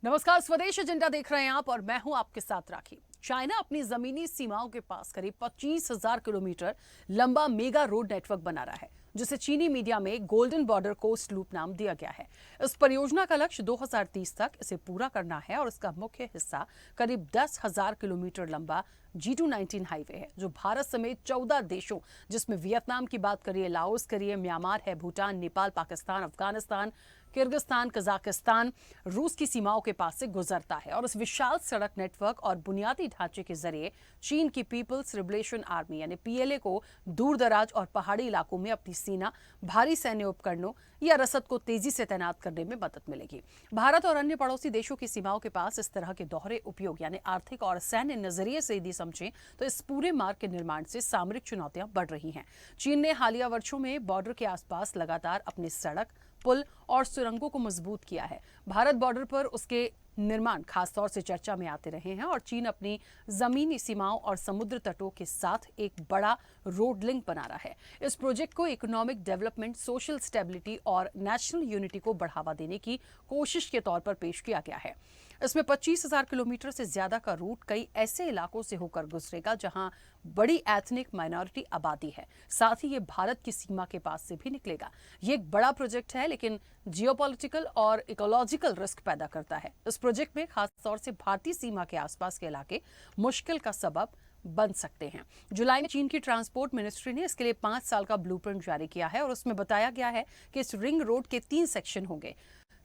नमस्कार, स्वदेश एजेंडा देख रहे हैं आप और मैं हूं आपके साथ राखी। चाइना अपनी जमीनी सीमाओं के पास करीब 25,000 किलोमीटर लंबा मेगा रोड नेटवर्क बना रहा है, जिसे चीनी मीडिया में गोल्डन बॉर्डर कोस्ट लूप नाम दिया गया है। इस परियोजना का लक्ष्य 2030 तक इसे पूरा करना है और इसका मुख्य हिस्सा करीब 10,000 किलोमीटर लंबा G219 हाईवे है, जो भारत समेत 14 देशों, जिसमें वियतनाम की बात करिए, लाओस करिए, म्यांमार है, भूटान, नेपाल, पाकिस्तान, अफगानिस्तान, किर्गिस्तान, कजाकिस्तान, रूस की सीमाओं के पास से गुजरता है। और इस विशाल सड़क नेटवर्क और बुनियादी ढांचे के जरिए चीन की पीपल्स लिबरेशन आर्मी यानी PLA को दूर दराज और पहाड़ी इलाकों में अपनी सेना, भारी सैन्य उपकरणों या रसद को तेजी से तैनात करने में मदद मिलेगी। भारत और अन्य पड़ोसी देशों की सीमाओं के पास इस तरह के दोहरे उपयोग यानी आर्थिक और सैन्य नजरिए से यदि समझें तो इस पूरे मार्ग के निर्माण से सामरिक चुनौतियां बढ़ रही हैं। चीन ने हालिया वर्षों में बॉर्डर के आसपास लगातार अपनी सड़क, पुल और सुरंगों को मजबूत किया है। भारत बॉर्डर पर उसके निर्माण खासतौर से चर्चा में आते रहे हैं और चीन अपनी जमीनी सीमाओं और समुद्र तटों के साथ एक बड़ा रोड लिंक बना रहा है। इस प्रोजेक्ट को इकोनॉमिक डेवलपमेंट, सोशल स्टेबिलिटी और नेशनल यूनिटी को बढ़ावा देने की कोशिश के तौर पर पेश किया गया है। इसमें 25,000 किलोमीटर से ज्यादा का रूट कई ऐसे इलाकों से होकर गुजरेगा जहां बड़ी एथनिक माइनॉरिटी आबादी है। साथ ही ये भारत की सीमा के पास से भी निकलेगा। ये एक बड़ा प्रोजेक्ट है, लेकिन जियोपॉलिटिकल और इकोलॉजिकल रिस्क पैदा करता है। इस प्रोजेक्ट में खासतौर से भारतीय सीमा के आसपास के इलाके मुश्किल का सबब बन सकते हैं। जुलाई में चीन की ट्रांसपोर्ट मिनिस्ट्री ने इसके लिए 5 साल का ब्लूप्रिंट जारी किया है और उसमें बताया गया है कि इस रिंग रोड के 3 सेक्शन होंगे।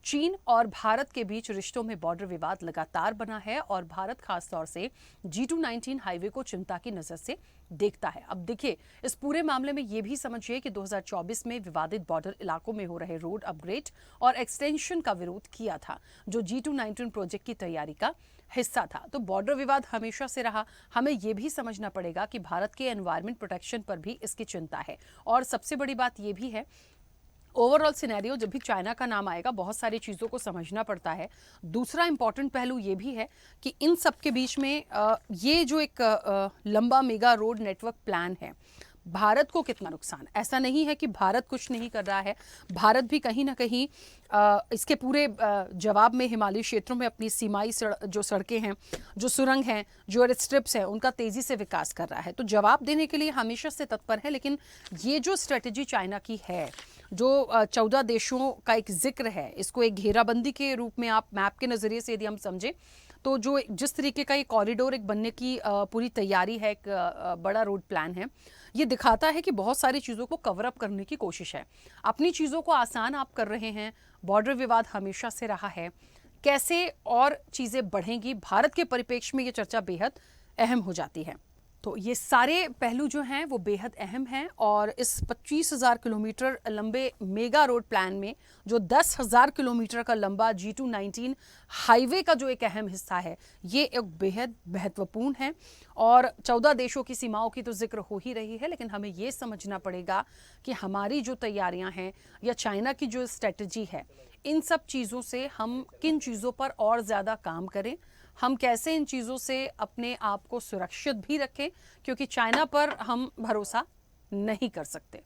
चीन और भारत के बीच रिश्तों में बॉर्डर विवाद लगातार बना है और भारत खासतौर से G219 हाईवे को चिंता की नजर से देखता है। अब देखिए, इस पूरे मामले में यह भी समझिए कि 2024 में विवादित बॉर्डर इलाकों में हो रहे रोड अपग्रेड और एक्सटेंशन का विरोध किया था, जो G219 प्रोजेक्ट की तैयारी का हिस्सा था। तो बॉर्डर विवाद हमेशा से रहा। हमें यह भी समझना पड़ेगा कि भारत के एनवायरमेंट प्रोटेक्शन पर भी इसकी चिंता है। और सबसे बड़ी बात यह भी है, ओवरऑल सिनेरियो जब भी चाइना का नाम आएगा, बहुत सारी चीज़ों को समझना पड़ता है। दूसरा इंपॉर्टेंट पहलू ये भी है कि इन सब के बीच में ये जो एक लंबा मेगा रोड नेटवर्क प्लान है, भारत को कितना नुकसान। ऐसा नहीं है कि भारत कुछ नहीं कर रहा है। भारत भी कहीं ना कहीं इसके पूरे जवाब में हिमालयी क्षेत्रों में अपनी सीमाई जो सड़कें हैं, जो सुरंग हैं, जो एयर स्ट्रिप्स हैं, उनका तेज़ी से विकास कर रहा है। तो जवाब देने के लिए हमेशा से तत्पर है। लेकिन ये जो स्ट्रेटेजी चाइना की है, जो 14 देशों का एक जिक्र है, इसको एक घेराबंदी के रूप में आप मैप के नज़रिए से यदि हम समझें तो जो जिस तरीके का ये कॉरिडोर एक बनने की पूरी तैयारी है, एक बड़ा रोड प्लान है, ये दिखाता है कि बहुत सारी चीज़ों को कवर अप करने की कोशिश है। अपनी चीज़ों को आसान आप कर रहे हैं। बॉर्डर विवाद हमेशा से रहा है। कैसे और चीज़ें बढ़ेंगी, भारत के परिप्रेक्ष्य में ये चर्चा बेहद अहम हो जाती है। तो ये सारे पहलू जो हैं वो बेहद अहम हैं और इस 25,000 किलोमीटर लंबे मेगा रोड प्लान में जो 10,000 किलोमीटर का लंबा G219 हाईवे का जो एक अहम हिस्सा है, ये एक बेहद महत्वपूर्ण है। और 14 देशों की सीमाओं की तो जिक्र हो ही रही है, लेकिन हमें ये समझना पड़ेगा कि हमारी जो तैयारियां हैं या चाइना की जो स्ट्रेटजी है, इन सब चीज़ों से हम किन चीज़ों पर और ज़्यादा काम करें, हम कैसे इन चीज़ों से अपने आप को सुरक्षित भी रखें, क्योंकि चाइना पर हम भरोसा नहीं कर सकते।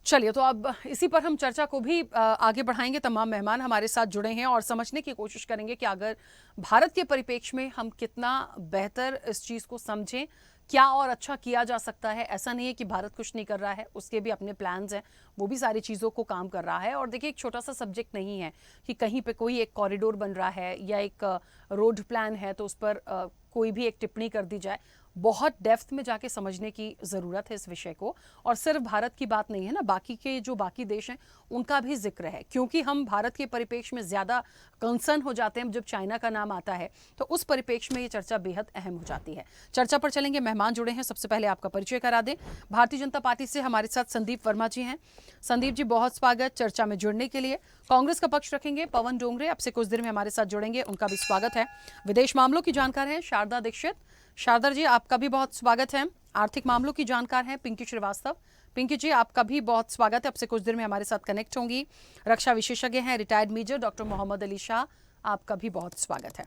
चलिए, तो अब इसी पर हम चर्चा को भी आगे बढ़ाएंगे। तमाम मेहमान हमारे साथ जुड़े हैं और समझने की कोशिश करेंगे कि अगर भारत के परिप्रेक्ष्य में हम कितना बेहतर इस चीज़ को समझें, क्या और अच्छा किया जा सकता है। ऐसा नहीं है कि भारत कुछ नहीं कर रहा है, उसके भी अपने प्लान्स हैं, वो भी सारी चीज़ों को काम कर रहा है। और देखिए, एक छोटा सा सब्जेक्ट नहीं है कि कहीं पे कोई एक कॉरिडोर बन रहा है या एक रोड प्लान है तो उस पर कोई भी एक टिप्पणी कर दी जाए। बहुत डेप्थ में जाके समझने की ज़रूरत है इस विषय को। और सिर्फ भारत की बात नहीं है ना, बाकी के जो बाकी देश हैं उनका भी जिक्र है, क्योंकि हम भारत के परिप्रेक्ष्य में ज़्यादा कंसर्न हो जाते हैं जब चाइना का नाम आता है, तो उस परिप्रेक्ष्य में ये चर्चा बेहद अहम हो जाती है। चर्चा पर चलेंगे, मेहमान जुड़े हैं। सबसे पहले आपका परिचय करा दें। भारतीय जनता पार्टी से हमारे साथ संदीप वर्मा जी हैं। संदीप जी, बहुत स्वागत चर्चा में जुड़ने के लिए। कांग्रेस का पक्ष रखेंगे पवन डोंगरे, अब से कुछ देर में हमारे साथ जुड़ेंगे, उनका भी स्वागत है। विदेश मामलों की जानकार हैं शारदा दीक्षित। शारदा जी, आपका भी बहुत स्वागत है। आर्थिक मामलों की जानकार हैं पिंकी श्रीवास्तव। पिंकी जी, आपका भी बहुत स्वागत है, अब से कुछ देर में हमारे साथ कनेक्ट होंगी। रक्षा विशेषज्ञ हैं retired major doctor Mohammad Ali Shah, आपका भी बहुत स्वागत है।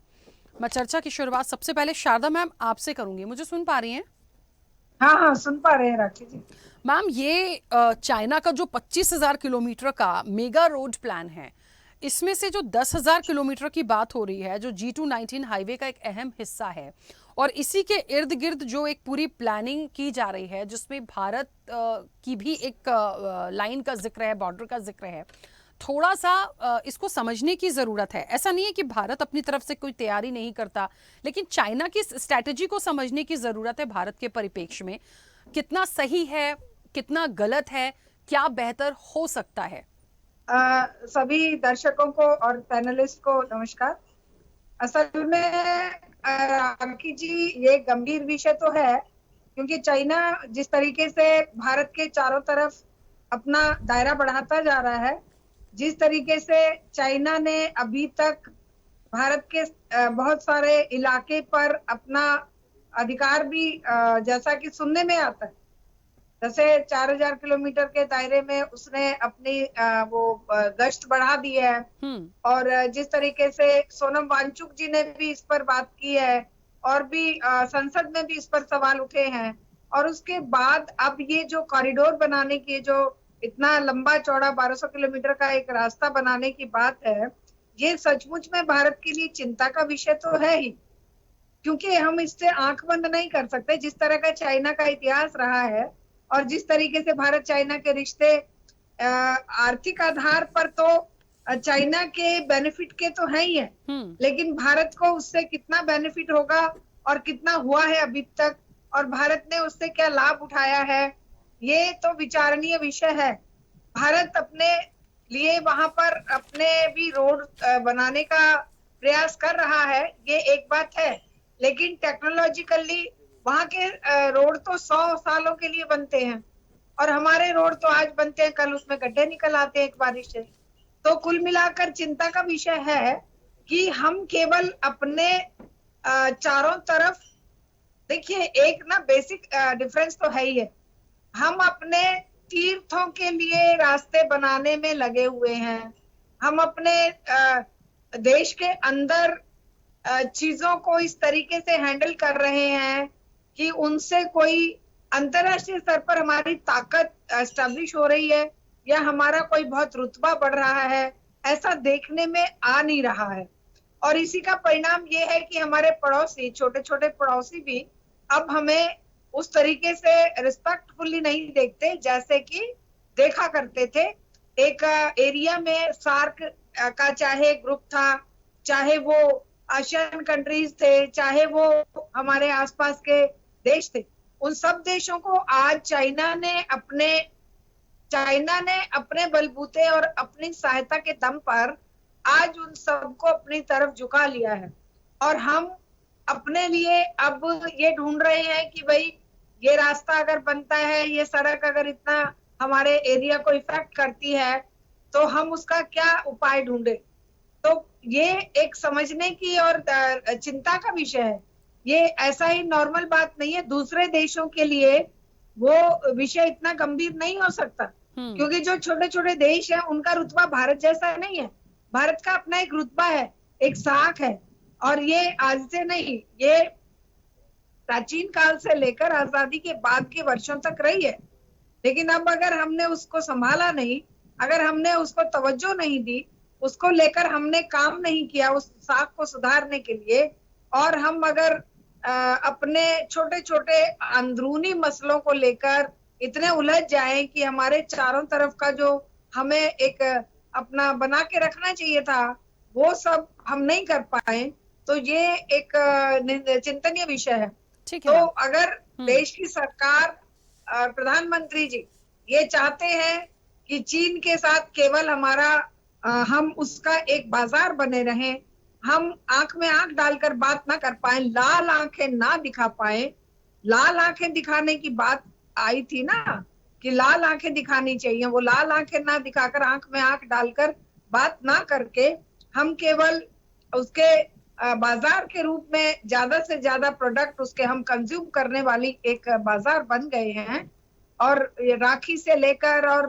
मैं चर्चा की शुरुआत सबसे पहले शारदा मैम आपसे करूंगी। मुझे सुन पा रही हैं? हाँ हाँ, सुन पा रहे हैं राखी जी। मैम, ये चाइना का जो 25,000 किलोमीटर का मेगा रोड प्लान है, इसमें से जो 10,000 किलोमीटर की बात हो रही है, जो G219 हाईवे का एक अहम हिस्सा है, और इसी के इर्द गिर्द जो एक पूरी प्लानिंग की जा रही है, जिसमें भारत की भी एक लाइन का जिक्र है, बॉर्डर का जिक्र है। थोड़ा सा इसको समझने की ज़रूरत है। ऐसा नहीं है कि भारत अपनी तरफ से कोई तैयारी नहीं करता, लेकिन चाइना की स्ट्रैटेजी को समझने की ज़रूरत है भारत के परिप्रेक्ष्य में। कितना सही है, कितना गलत है, क्या बेहतर हो सकता है? सभी दर्शकों को और पैनलिस्ट को नमस्कार। असल में राखी जी, ये गंभीर विषय तो है, क्योंकि चाइना जिस तरीके से भारत के चारों तरफ अपना दायरा बढ़ाता जा रहा है, जिस तरीके से चाइना ने अभी तक भारत के बहुत सारे इलाके पर अपना अधिकार भी, जैसा कि सुनने में आता है, जैसे 4,000 किलोमीटर के दायरे में उसने अपनी गश्त बढ़ा दी है। हम्म। और जिस तरीके से सोनम वांगचुक जी ने भी इस पर बात की है, और भी संसद में भी इस पर सवाल उठे हैं। और उसके बाद अब ये जो कॉरिडोर बनाने की, जो इतना लंबा चौड़ा 1200 किलोमीटर का एक रास्ता बनाने की बात है, ये सचमुच में भारत के लिए चिंता का विषय तो है ही, क्योंकि हम इससे आंख बंद नहीं कर सकते। जिस तरह का चाइना का इतिहास रहा है और जिस तरीके से भारत चाइना के रिश्ते आर्थिक आधार पर तो चाइना के बेनिफिट के तो है ही है, लेकिन भारत को उससे कितना बेनिफिट होगा और कितना हुआ है अभी तक, और भारत ने उससे क्या लाभ उठाया है, ये तो विचारणीय विषय है। भारत अपने लिए वहां पर अपने भी रोड बनाने का प्रयास कर रहा है, ये एक बात है। लेकिन टेक्नोलॉजिकली वहां के रोड तो 100 सालों के लिए बनते हैं, और हमारे रोड तो आज बनते हैं, कल उसमें गड्ढे निकल आते हैं एक बारिश से। तो कुल मिलाकर चिंता का विषय है कि हम केवल अपने चारों तरफ, देखिए एक ना बेसिक डिफरेंस तो है ही है, हम अपने तीर्थों के लिए रास्ते बनाने में लगे हुए हैं। हम अपने देश के अंदर चीजों को इस तरीके से हैंडल कर रहे हैं कि उनसे कोई अंतरराष्ट्रीय स्तर पर हमारी ताकत एस्टेब्लिश हो रही है, या हमारा कोई बहुत रुतबा बढ़ रहा है, ऐसा देखने में आ नहीं रहा है। और इसी का परिणाम ये है कि हमारे पड़ोसी, छोटे छोटे पड़ोसी भी अब हमें उस तरीके से रिस्पेक्टफुली नहीं देखते जैसे कि देखा करते थे। एक एरिया में सार्क का चाहे ग्रुप था, चाहे वो आसियान कंट्रीज थे, चाहे वो हमारे आसपास के देश थे, उन सब देशों को आज चाइना ने अपने बलबूते और अपनी सहायता के दम पर आज उन सबको अपनी तरफ झुका लिया है। और हम अपने लिए अब ये ढूंढ रहे हैं कि भाई ये रास्ता अगर बनता है, ये सड़क अगर इतना हमारे एरिया को इफेक्ट करती है, तो हम उसका क्या उपाय ढूंढे। तो ये एक समझने की और चिंता का विषय है। ये ऐसा ही नॉर्मल बात नहीं है, दूसरे देशों के लिए वो विषय इतना गंभीर नहीं हो सकता, क्योंकि जो छोटे छोटे देश हैं उनका रुतबा भारत जैसा नहीं है। भारत का अपना एक रुतबा है, एक साख है, और ये आज से नहीं, ये प्राचीन काल से लेकर आजादी के बाद के वर्षों तक रही है। लेकिन अब अगर हमने उसको संभाला नहीं, अगर हमने उसको तवज्जो नहीं दी, उसको लेकर हमने काम नहीं किया उस साख को सुधारने के लिए, और हम अगर अपने छोटे छोटे अंदरूनी मसलों को लेकर इतने उलझ जाए कि हमारे चारों तरफ का जो हमें एक अपना बना के रखना चाहिए था, वो सब हम नहीं कर पाए, तो ये एक चिंतनीय विषय है। ठीक तो है मैम। अगर देश की सरकार, प्रधानमंत्री जी ये चाहते हैं कि चीन के साथ केवल हमारा हम उसका एक बाजार बने रहें, हम आंख में आंख डालकर बात ना कर पाए, लाल आंखें ना दिखा पाए। लाल आंखें दिखाने की बात आई थी ना, कि लाल आंखें दिखानी चाहिए, वो लाल आंखें ना दिखाकर आंख में आंख डालकर बात ना करके हम केवल उसके बाजार के रूप में ज्यादा से ज्यादा प्रोडक्ट उसके हम कंज्यूम करने वाली एक बाजार बन गए हैं। और राखी से लेकर और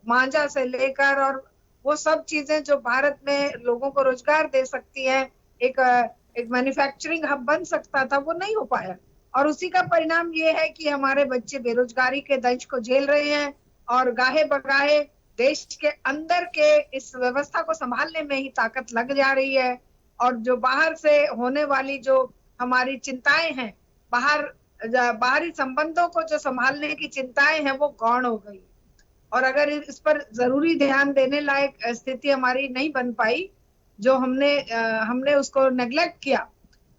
मांझा से लेकर और वो सब चीजें जो भारत में लोगों को रोजगार दे सकती है, एक एक मैन्युफैक्चरिंग हब बन सकता था, वो नहीं हो पाया। और उसी का परिणाम ये है कि हमारे बच्चे बेरोजगारी के दंश को झेल रहे हैं और गाहे बगाहे देश के अंदर के इस व्यवस्था को संभालने में ही ताकत लग जा रही है। और जो बाहर से होने वाली जो हमारी चिंताएं हैं, बाहरी संबंधों को जो संभालने की चिंताएं हैं, वो गौण हो गई। और अगर इस पर जरूरी ध्यान देने लायक स्थिति हमारी नहीं बन पाई, जो हमने उसको नेग्लेक्ट किया,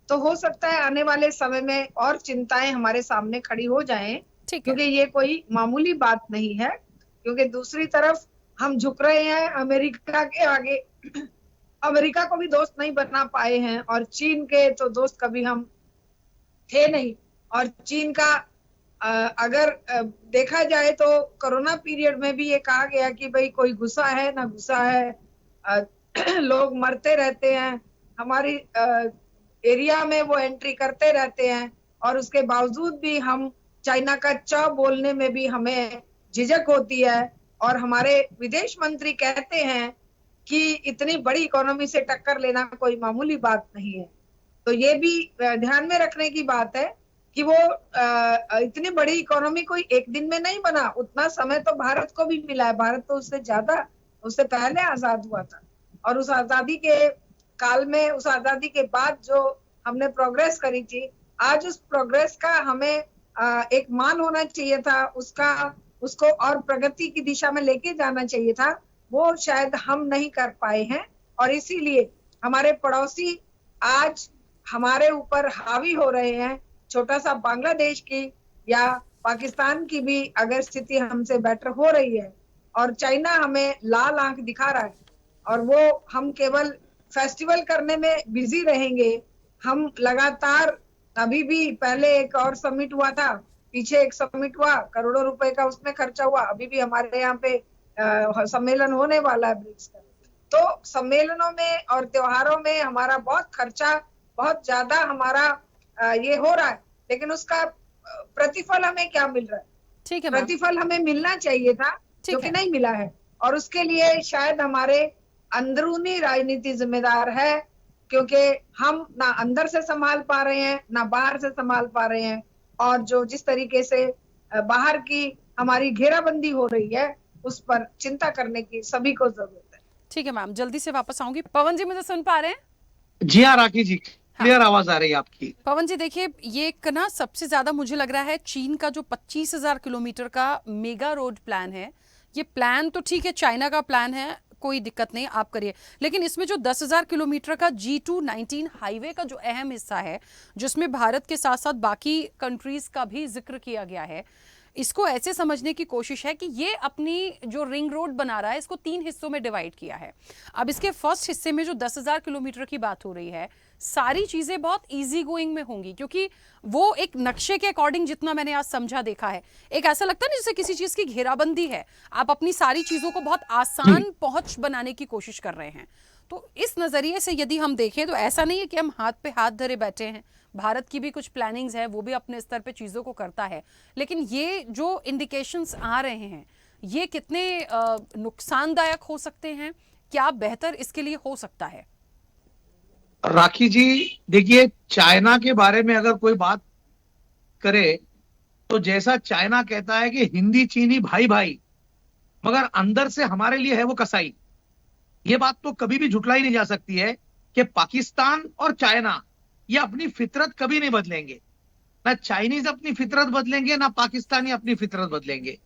तो हो सकता है आने वाले समय में और चिंताएं हमारे सामने खड़ी हो जाएं, ठीक है। क्योंकि ये कोई मामूली बात नहीं है। क्योंकि दूसरी तरफ हम झुक रहे हैं अमेरिका के आगे, अमेरिका को भी दोस्त नहीं बना पाए हैं, और चीन के तो दोस्त कभी हम थे नहीं। और चीन का अगर देखा जाए तो कोरोना पीरियड में भी ये कहा गया कि भाई कोई गुस्सा है ना गुस्सा है, लोग मरते रहते हैं, हमारी एरिया में वो एंट्री करते रहते हैं, और उसके बावजूद भी हम चाइना का च बोलने में भी हमें झिझक होती है। और हमारे विदेश मंत्री कहते हैं कि इतनी बड़ी इकोनॉमी से टक्कर लेना कोई मामूली बात नहीं है। तो ये भी ध्यान में रखने की बात है कि वो इतनी बड़ी इकोनॉमी कोई एक दिन में नहीं बना, उतना समय तो भारत को भी मिला है। भारत तो उससे पहले आजाद हुआ था, और उस आजादी के काल में, उस आजादी के बाद जो हमने प्रोग्रेस करी थी, आज उस प्रोग्रेस का हमें एक मान होना चाहिए था, उसको और प्रगति की दिशा में लेके जाना चाहिए था, वो शायद हम नहीं कर पाए हैं। और इसीलिए हमारे पड़ोसी आज हमारे ऊपर हावी हो रहे हैं। छोटा सा बांग्लादेश की या पाकिस्तान की भी अगर स्थिति हमसे बेटर हो रही है, और चाइना हमें लाल आंख दिखा रहा है, और वो हम केवल फेस्टिवल करने में बिजी रहेंगे। हम लगातार, अभी भी पहले एक और समिट हुआ था, पीछे एक समिट हुआ, करोड़ों रुपए का उसमें खर्चा हुआ, अभी भी हमारे यहाँ पे सम्मेलन होने वाला है ब्रिक्स का। तो सम्मेलनों में और त्योहारों में हमारा बहुत खर्चा, बहुत ज्यादा हमारा ये हो रहा है, लेकिन उसका प्रतिफल हमें क्या मिल रहा है? ठीक है मैम। प्रतिफल हमें मिलना चाहिए था, जो कि नहीं मिला है। और उसके लिए शायद हमारे अंदरूनी राजनीति जिम्मेदार है, क्योंकि हम ना अंदर से संभाल पा रहे हैं, ना बाहर से संभाल पा रहे हैं। और जो जिस तरीके से बाहर की हमारी घेराबंदी हो रही है, उस पर चिंता करने की सभी को जरूरत है। ठीक है मैम, जल्दी से वापस आऊंगी। पवन जी मुझे सुन पा रहे हैं? जी हाँ राखी जी, क्लियर आवाज आ रही है आपकी। पवन जी देखिए, ये एक ना सबसे ज्यादा मुझे लग रहा है चीन का जो 25,000 किलोमीटर का मेगा रोड प्लान है, ये प्लान तो ठीक है, चाइना का प्लान है, कोई दिक्कत नहीं, आप करिए। लेकिन इसमें जो 10,000 किलोमीटर का G219 हाईवे का जो अहम हिस्सा है, जिसमें भारत के साथ साथ बाकी कंट्रीज का भी जिक्र किया गया है, इसको ऐसे समझने की कोशिश है कि ये अपनी जो रिंग रोड बना रहा है, इसको 3 हिस्सों में डिवाइड किया है। अब इसके फर्स्ट हिस्से में जो 10,000 किलोमीटर की बात हो रही है, सारी चीजें बहुत इजी गोइंग में होंगी, क्योंकि वो एक नक्शे के अकॉर्डिंग, जितना मैंने आज समझा देखा है, एक ऐसा लगता है ना जैसे किसी चीज की घेराबंदी है, आप अपनी सारी चीजों को बहुत आसान पहुंच बनाने की कोशिश कर रहे हैं। तो इस नजरिए से यदि हम देखें तो ऐसा नहीं है कि हम हाथ पे हाथ धरे बैठे हैं। भारत की भी कुछ प्लानिंग्स है, वो भी अपने स्तर पे चीजों को करता है, लेकिन ये जो इंडिकेशंस आ रहे हैं, ये कितने नुकसानदायक हो सकते हैं, क्या बेहतर इसके लिए हो सकता है? राखी जी देखिए, चाइना के बारे में अगर कोई बात करे तो जैसा चाइना कहता है कि हिंदी चीनी भाई भाई, मगर अंदर से हमारे लिए है वो कसाई। ये बात तो कभी भी झुटलाई नहीं जा सकती है कि पाकिस्तान और चाइना ये अपनी फितरत कभी नहीं बदलेंगे। ना चाइनीज अपनी फितरत बदलेंगे, ना पाकिस्तानी अपनी फितरत बदलेंगे।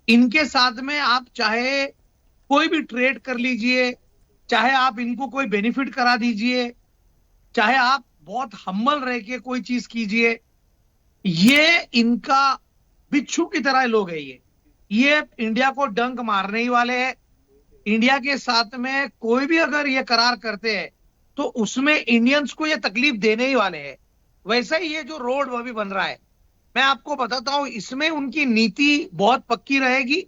इनके साथ में आप चाहे कोई भी ट्रेड कर लीजिए, चाहे आप इनको कोई बेनिफिट करा दीजिए, चाहे आप बहुत हम्बल रह के कोई चीज कीजिए, ये इनका बिच्छू की तरह लोग है। ये इंडिया को डंक मारने ही वाले हैं। इंडिया के साथ में कोई भी अगर ये करार करते हैं तो उसमें इंडियंस को ये तकलीफ देने ही वाले हैं। वैसा ही ये जो रोड वो भी बन रहा है, मैं आपको बताता हूं, इसमें उनकी नीति बहुत पक्की रहेगी।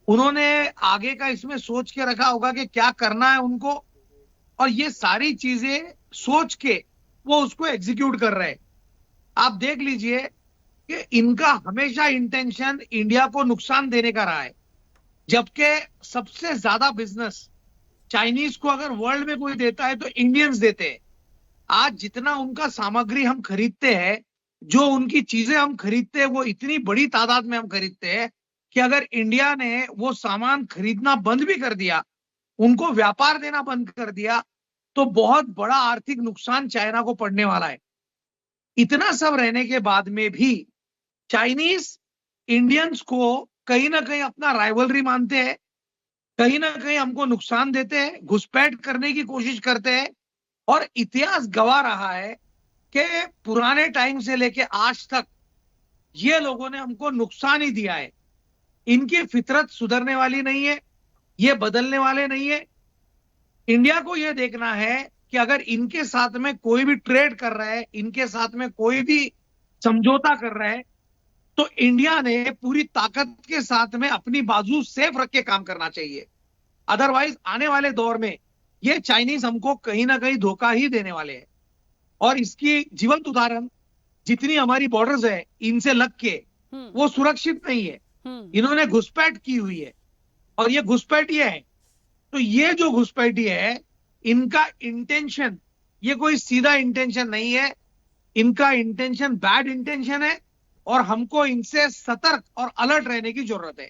उन्होंने आगे का इसमें सोच के रखा होगा कि क्या करना है उनको, और ये सारी चीजें सोच के वो उसको एग्जीक्यूट कर रहे हैं। आप देख लीजिए कि इनका हमेशा इंटेंशन इंडिया को नुकसान देने का रहा है, जबकि सबसे ज्यादा बिजनेस चाइनीज को अगर वर्ल्ड में कोई देता है तो इंडियंस देते हैं। आज जितना उनका सामग्री हम खरीदते हैं, जो उनकी चीजें हम खरीदते हैं, वो इतनी बड़ी तादाद में हम खरीदते हैं कि अगर इंडिया ने वो सामान खरीदना बंद भी कर दिया, उनको व्यापार देना बंद कर दिया, तो बहुत बड़ा आर्थिक नुकसान चाइना को पड़ने वाला है। इतना सब रहने के बाद में भी चाइनीज इंडियंस को कहीं ना कहीं अपना राइवलरी मानते हैं, कहीं ना कहीं हमको नुकसान देते हैं, घुसपैठ करने की कोशिश करते हैं। और इतिहास गवाह रहा है कि पुराने टाइम से लेके आज तक ये लोगों ने हमको नुकसान ही दिया है। इनकी फितरत सुधरने वाली नहीं है, ये बदलने वाले नहीं है। इंडिया को ये देखना है कि अगर इनके साथ में कोई भी ट्रेड कर रहा है, इनके साथ में कोई भी समझौता कर रहा है, तो इंडिया ने पूरी ताकत के साथ में अपनी बाजू सेफ रख के काम करना चाहिए। अदरवाइज आने वाले दौर में ये चाइनीज हमको कहीं ना कहीं धोखा ही देने वाले हैं। और इसकी जीवंत उदाहरण जितनी हमारी बॉर्डर्स है, इनसे लग के वो सुरक्षित नहीं है। इन्होंने घुसपैठ की हुई है और ये घुसपैठिए है। तो ये जो घुसपैठी है, इनका इंटेंशन, ये कोई सीधा इंटेंशन नहीं है, इनका इंटेंशन बैड इंटेंशन है और हमको इनसे सतर्क और अलर्ट रहने की जरूरत है।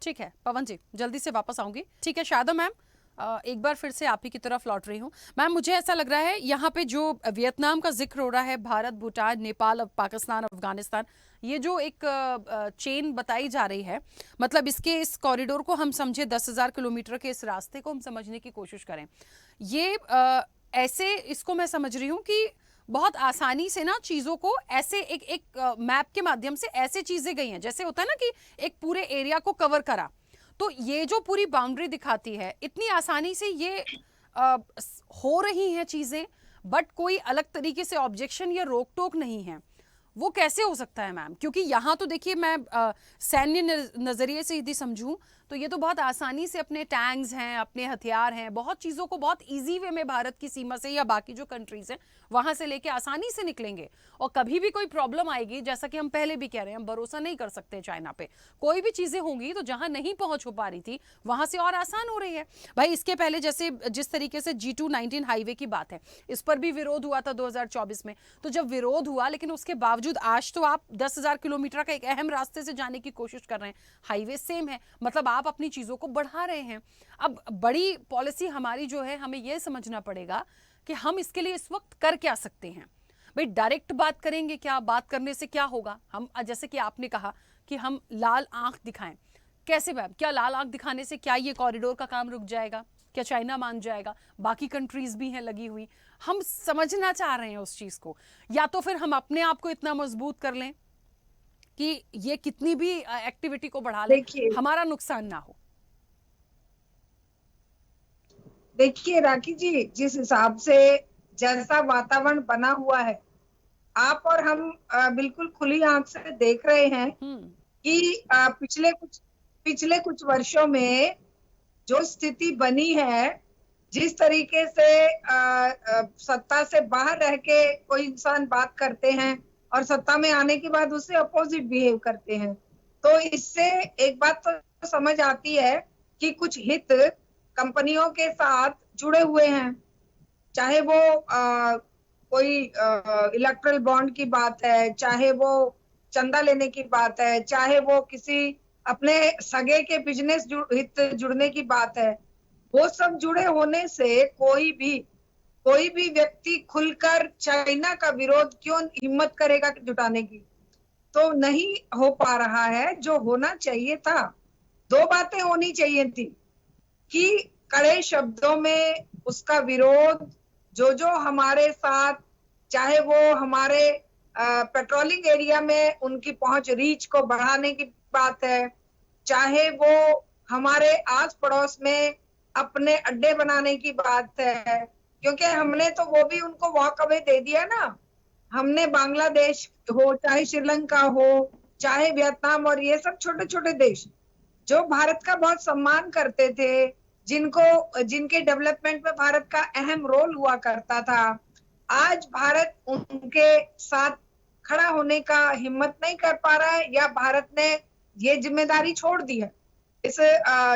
ठीक है पवन जी, जल्दी से वापस आऊंगी। ठीक है शारदा मैम, एक बार फिर से आप ही की तरफ लौट रही हूँ। मैम मुझे ऐसा लग रहा है यहाँ पे जो वियतनाम का जिक्र हो रहा है, भारत, भूटान, नेपाल, पाकिस्तान, अफगानिस्तान, ये जो एक चेन बताई जा रही है, मतलब इस कॉरिडोर को हम समझे 10,000 किलोमीटर के इस रास्ते को हम समझने की कोशिश करें, ये ऐसे इसको मैं समझ रही हूँ कि बहुत आसानी से ना चीज़ों को ऐसे एक मैप के माध्यम से ऐसे चीज़ें गई हैं, जैसे होता है ना कि एक पूरे एरिया को कवर करा। तो ये जो पूरी बाउंड्री दिखाती है, इतनी आसानी से ये हो रही हैं चीज़ें, बट कोई अलग तरीके से ऑब्जेक्शन या रोक टोक नहीं है, वो कैसे हो सकता है मैम? क्योंकि यहाँ तो देखिए मैं सैन्य नज़रिए से यदि समझूं तो ये तो बहुत आसानी से अपने टैंक्स हैं, अपने हथियार हैं, बहुत चीज़ों को बहुत इजी वे में भारत की सीमा से या बाकी जो कंट्रीज हैं वहाँ से लेके आसानी से निकलेंगे। और कभी भी कोई प्रॉब्लम आएगी, जैसा कि हम पहले भी कह रहे हैं, हम भरोसा नहीं कर सकते चाइना पे। कोई भी चीज़ें होंगी तो जहाँ नहीं पहुँच हो पा रही थी वहाँ से और आसान हो रही है। भाई इसके पहले जैसे जिस तरीके से G219 हाईवे की बात है, इस पर भी विरोध हुआ था 2024 में। तो जब विरोध हुआ, लेकिन उसके बावजूद आज तो आप 10,000 किलोमीटर का एक अहम रास्ते से जाने की कोशिश कर रहे हैं, हाईवे सेम है, मतलब आप अपनी चीज़ों को बढ़ा रहे हैं। अब बड़ी पॉलिसी हमारी जो है, हमें यह समझना पड़ेगा कि हम इसके लिए इस वक्त कर क्या सकते हैं। भाई डायरेक्ट बात करेंगे क्या? बात करने से क्या होगा? हम जैसे कि आपने कहा कि हम लाल आंख दिखाएं, कैसे मैम? क्या लाल आंख दिखाने से क्या ये कॉरिडोर का काम रुक जाएगा? क्या चाइना मान जाएगा? बाकी कंट्रीज भी हैं लगी हुई। हम समझना चाह रहे हैं उस चीज को, या तो फिर हम अपने आप को इतना मजबूत कर लें कि ये कितनी भी एक्टिविटी को बढ़ा लें, हमारा नुकसान ना हो। देखिए राखी जी, जिस हिसाब से जैसा वातावरण बना हुआ है, आप और हम बिल्कुल खुली आंख से देख रहे हैं कि पिछले कुछ वर्षों में जो स्थिति बनी है, जिस तरीके से सत्ता से बाहर रह के कोई इंसान बात करते हैं और सत्ता में आने के बाद उससे अपोजिट बिहेव करते हैं, तो इससे एक बात तो समझ आती है कि कुछ हित कंपनियों के साथ जुड़े हुए हैं। चाहे वो कोई इलेक्ट्रल बॉन्ड की बात है, चाहे वो चंदा लेने की बात है, चाहे वो किसी अपने सगे के बिजनेस हित जुड़ने की बात है, वो सब जुड़े होने से कोई भी व्यक्ति खुलकर चाइना का विरोध क्यों हिम्मत करेगा जुटाने की? तो नहीं हो पा रहा है जो होना चाहिए था। दो बातें होनी चाहिए थी कि कड़े शब्दों में उसका विरोध, जो हमारे साथ, चाहे वो हमारे पेट्रोलिंग एरिया में उनकी पहुंच, रीच को बढ़ाने की बात है, चाहे वो हमारे आस पड़ोस में अपने अड्डे बनाने की बात है, क्योंकि हमने तो वो भी उनको वॉक अवे दे दिया ना। हमने बांग्लादेश हो, चाहे श्रीलंका हो, चाहे वियतनाम, और ये सब छोटे छोटे देश जो भारत का बहुत सम्मान करते थे, जिनके डेवलपमेंट में भारत का अहम रोल हुआ करता था, आज भारत उनके साथ खड़ा होने का हिम्मत नहीं कर पा रहा है, या भारत ने ये जिम्मेदारी छोड़ दी है। इस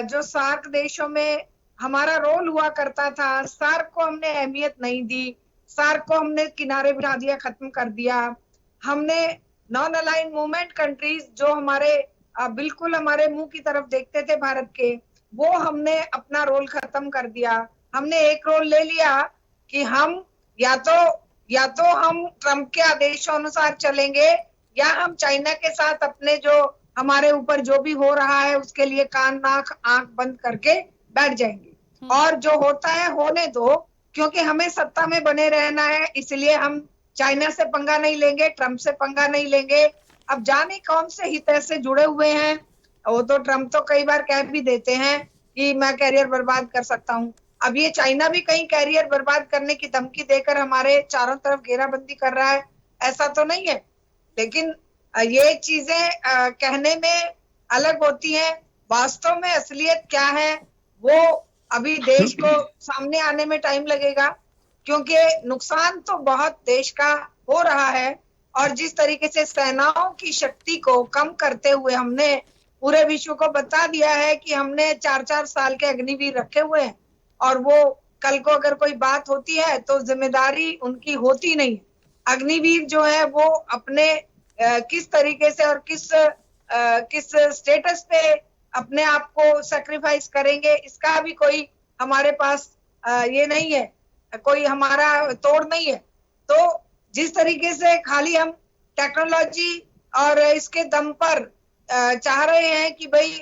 जो सार्क देशों में हमारा रोल हुआ करता था, सार्क को हमने अहमियत नहीं दी, सार्क को हमने किनारे बिठा दिया, खत्म कर दिया। हमने नॉन अलाइन मूवमेंट कंट्रीज जो हमारे बिल्कुल हमारे मुंह की तरफ देखते थे भारत के, वो हमने अपना रोल खत्म कर दिया। हमने एक रोल ले लिया कि हम या तो हम ट्रम्प के आदेशों अनुसार चलेंगे, या हम चाइना के साथ अपने जो हमारे ऊपर जो भी हो रहा है उसके लिए कान नाक आंख बंद करके बैठ जाएंगे। और जो होता है होने दो, क्योंकि हमें सत्ता में बने रहना है, इसलिए हम चाइना से पंगा नहीं लेंगे, ट्रम्प से पंगा नहीं लेंगे। अब जाने कौन से हित से जुड़े हुए हैं। वो तो ट्रम्प तो कई बार कह भी देते हैं कि मैं कैरियर बर्बाद कर सकता हूँ। अब ये चाइना भी कहीं कैरियर बर्बाद करने की धमकी देकर हमारे चारों तरफ घेराबंदी कर रहा है, ऐसा तो नहीं है। लेकिन ये चीजें कहने में अलग होती हैं, वास्तव में असलियत क्या है वो अभी देश को सामने आने में टाइम लगेगा, क्योंकि नुकसान तो बहुत देश का हो रहा है। और जिस तरीके से सेनाओं की शक्ति को कम करते हुए हमने पूरे विश्व को बता दिया है कि हमने 4-4 साल के अग्निवीर रखे हुए हैं, और वो कल को अगर कोई बात होती है तो जिम्मेदारी उनकी होती नहीं। अग्निवीर जो है वो अपने किस तरीके से और किस स्टेटस पे अपने आप को सेक्रीफाइस करेंगे, इसका भी कोई हमारे पास ये नहीं है, कोई हमारा तोड़ नहीं है। तो जिस तरीके से खाली हम टेक्नोलॉजी और इसके दम पर चाह रहे हैं कि भाई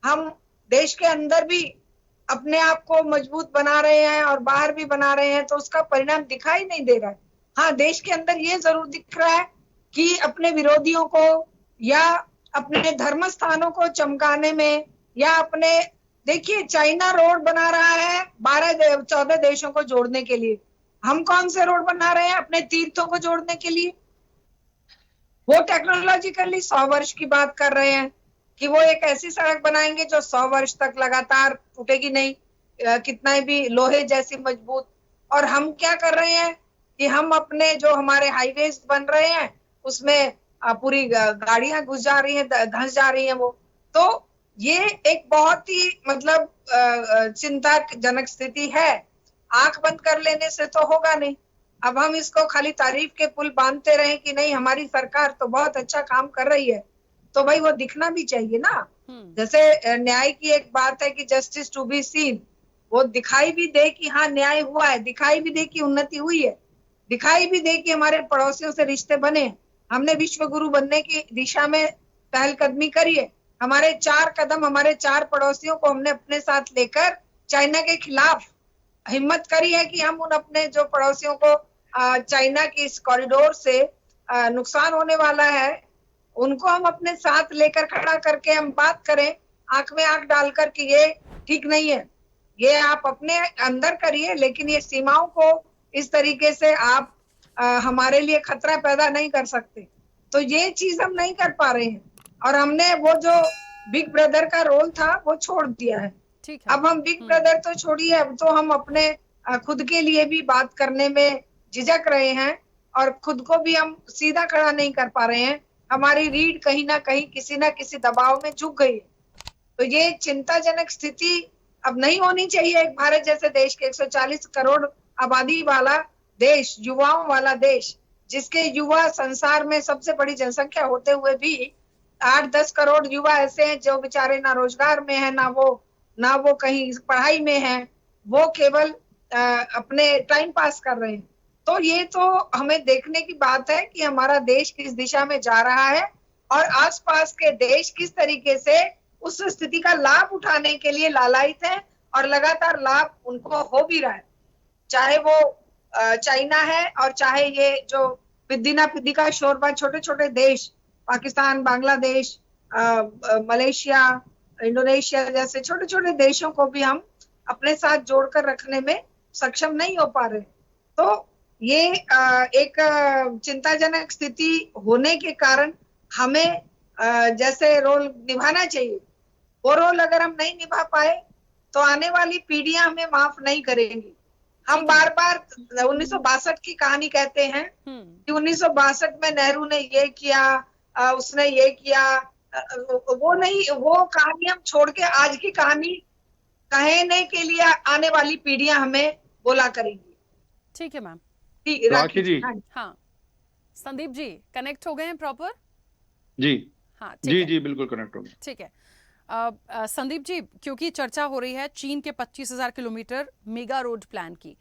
हम देश के अंदर भी अपने आप को मजबूत बना रहे हैं और बाहर भी बना रहे हैं, तो उसका परिणाम दिखाई नहीं दे रहा है। हाँ, देश के अंदर ये जरूर दिख रहा है कि अपने विरोधियों को या अपने धर्म स्थानों को चमकाने में, या अपने देखिए चाइना रोड बना रहा है 14 देशों को जोड़ने के लिए। हम कौन से रोड बना रहे हैं अपने तीर्थों को जोड़ने के लिए? वो टेक्नोलॉजिकली 100 वर्ष की बात कर रहे हैं कि वो एक ऐसी सड़क बनाएंगे जो 100 वर्ष तक लगातार टूटेगी नहीं, कितना भी लोहे जैसी मजबूत। और हम क्या कर रहे हैं कि हम अपने जो हमारे हाईवेज बन रहे हैं उसमें पूरी गाड़ियां घुस जा रही हैं, धंस जा रही हैं वो। तो ये एक बहुत ही मतलब चिंताजनक स्थिति है। आंख बंद कर लेने से तो होगा नहीं। अब हम इसको खाली तारीफ के पुल बांधते रहे कि नहीं हमारी सरकार तो बहुत अच्छा काम कर रही है, तो भाई वो दिखना भी चाहिए ना। जैसे न्याय की एक बात है कि जस्टिस टू बी सीन, वो दिखाई भी दे कि हाँ न्याय हुआ है, दिखाई भी दे कि उन्नति हुई है, दिखाई भी दे कि हमारे पड़ोसियों से रिश्ते बने, हमने विश्व गुरु बनने की दिशा में पहलकदमी करी है। हमारे 4 कदम हमारे 4 पड़ोसियों को हमने अपने साथ लेकर चाइना के खिलाफ हिम्मत करी है कि हम उन अपने जो पड़ोसियों को चाइना की इस कॉरिडोर से नुकसान होने वाला है, उनको हम अपने साथ लेकर खड़ा करके हम बात करें, आंख में आंख डालकर कि ये ठीक नहीं है, ये आप अपने अंदर करिए, लेकिन ये सीमाओं को इस तरीके से आप हमारे लिए खतरा पैदा नहीं कर सकते। तो ये चीज हम नहीं कर पा रहे हैं, और हमने वो जो बिग ब्रदर का रोल था वो छोड़ दिया है। ठीक है। अब हम बिग ब्रदर तो छोड़िए, अब तो हम अपने खुद के लिए भी बात करने में झिझक रहे हैं, और खुद को भी हम सीधा खड़ा नहीं कर पा रहे हैं। हमारी रीढ़ कहीं ना कहीं किसी ना किसी दबाव में झुक गई है। तो ये चिंताजनक स्थिति अब नहीं होनी चाहिए। एक भारत जैसे देश के 140 करोड़ आबादी वाला देश, युवाओं वाला देश, जिसके युवा संसार में सबसे बड़ी जनसंख्या होते हुए भी 8-10 करोड़ युवा ऐसे हैं जो बेचारे ना रोजगार में है, ना वो कहीं पढ़ाई में है, वो केवल अपने टाइम पास कर रहे हैं। तो ये तो हमें देखने की बात है कि हमारा देश किस दिशा में जा रहा है, और आसपास के देश किस तरीके से उस स्थिति का लाभ उठाने के लिए लालायित है, और लगातार लाभ उनको हो भी रहा है। चाहे वो चाइना है, और चाहे ये जो पिद्दी ना पिद्दी का शोरबा छोटे छोटे देश, पाकिस्तान, बांग्लादेश, मलेशिया, इंडोनेशिया जैसे छोटे छोटे देशों को भी हम अपने साथ जोड़कर रखने में सक्षम नहीं हो पा रहे। तो ये एक चिंताजनक स्थिति होने के कारण हमें जैसे रोल निभाना चाहिए, वो रोल अगर हम नहीं निभा पाए तो आने वाली पीढ़ियां हमें माफ नहीं करेंगी। हम बार बार 1962 की कहानी कहते हैं कि 1962 में नेहरू ने ये किया, उसने ये किया, वो नहीं, वो कहानी हम छोड़ के आज की कहानी कहने के लिए आने वाली पीढ़ियां हमें बोला करेंगी। ठीक है मैम। जी, राखी जी। हाँ जी। हाँ, संदीप जी कनेक्ट हो गए हैं प्रॉपर? जी हाँ, ठीक जी है। जी बिल्कुल कनेक्ट हो गया। ठीक है। संदीप जी, क्योंकि चर्चा हो रही है चीन के 25,000 किलोमीटर मेगा रोड प्लान की।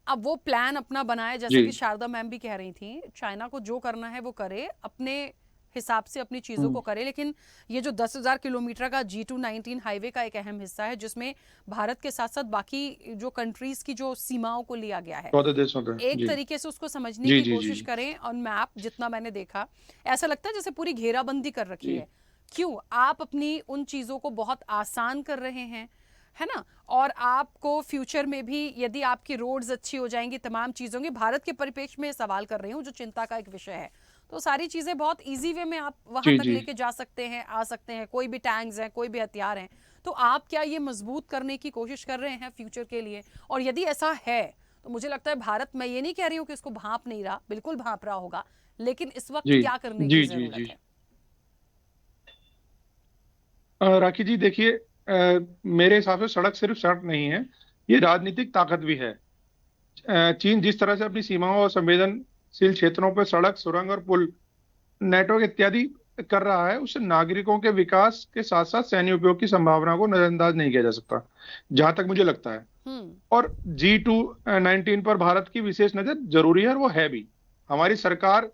अब वो प्लान अपना बनाए, जैसे जी। कि शारदा मैम भी कह रही थी, चाइना को जो करना है वो करे, अपने हिसाब से अपनी चीजों को करे, लेकिन ये जो 10,000 किलोमीटर का G219 हाईवे का एक अहम हिस्सा है, जिसमें भारत के साथ साथ बाकी जो कंट्रीज की जो सीमाओं को लिया गया है, 14 देशों का। एक जी तरीके से उसको समझने जी की जी जी कोशिश करें। और मैप जितना मैंने देखा, ऐसा लगता है जैसे पूरी घेराबंदी कर रखी जी है। क्यों आप अपनी उन चीजों को बहुत आसान कर रहे हैं, है ना? और आपको फ्यूचर में भी यदि आपकी रोड्स अच्छी हो जाएंगी, तमाम चीजों की, भारत के परिप्रेक्ष्य में सवाल कर रही हूँ जो चिंता का एक विषय है, तो सारी चीजें बहुत इजी वे में आप वहां जी तक जी लेके जा सकते हैं, आ सकते हैं, कोई भी टैंक्स हैं, कोई भी हथियार हैं। तो आप क्या ये मजबूत करने की कोशिश कर रहे हैं फ्यूचर के लिए? और यदि ऐसा है तो मुझे लगता है भारत, मैं ये नहीं कह रही हूँ कि इसको भांप नहीं रहा, बिल्कुल भांप रहा होगा, लेकिन इस वक्त जी क्या करने की जी जी जी। जरूरत है? राखी जी देखिए, मेरे हिसाब से सड़क सिर्फ सड़क नहीं है, ये राजनीतिक ताकत भी है। चीन जिस तरह से अपनी सीमाओं और संवेदनशील क्षेत्रों पर सड़क, सुरंग और पुल नेटवर्क इत्यादि कर रहा है, उससे नागरिकों के विकास के साथ साथ सैन्य उपयोग की संभावना को नजरअंदाज नहीं किया जा सकता, जहां तक मुझे लगता है। हम्म। और G219 पर भारत की विशेष नजर जरूरी है, और वो है भी। हमारी सरकार,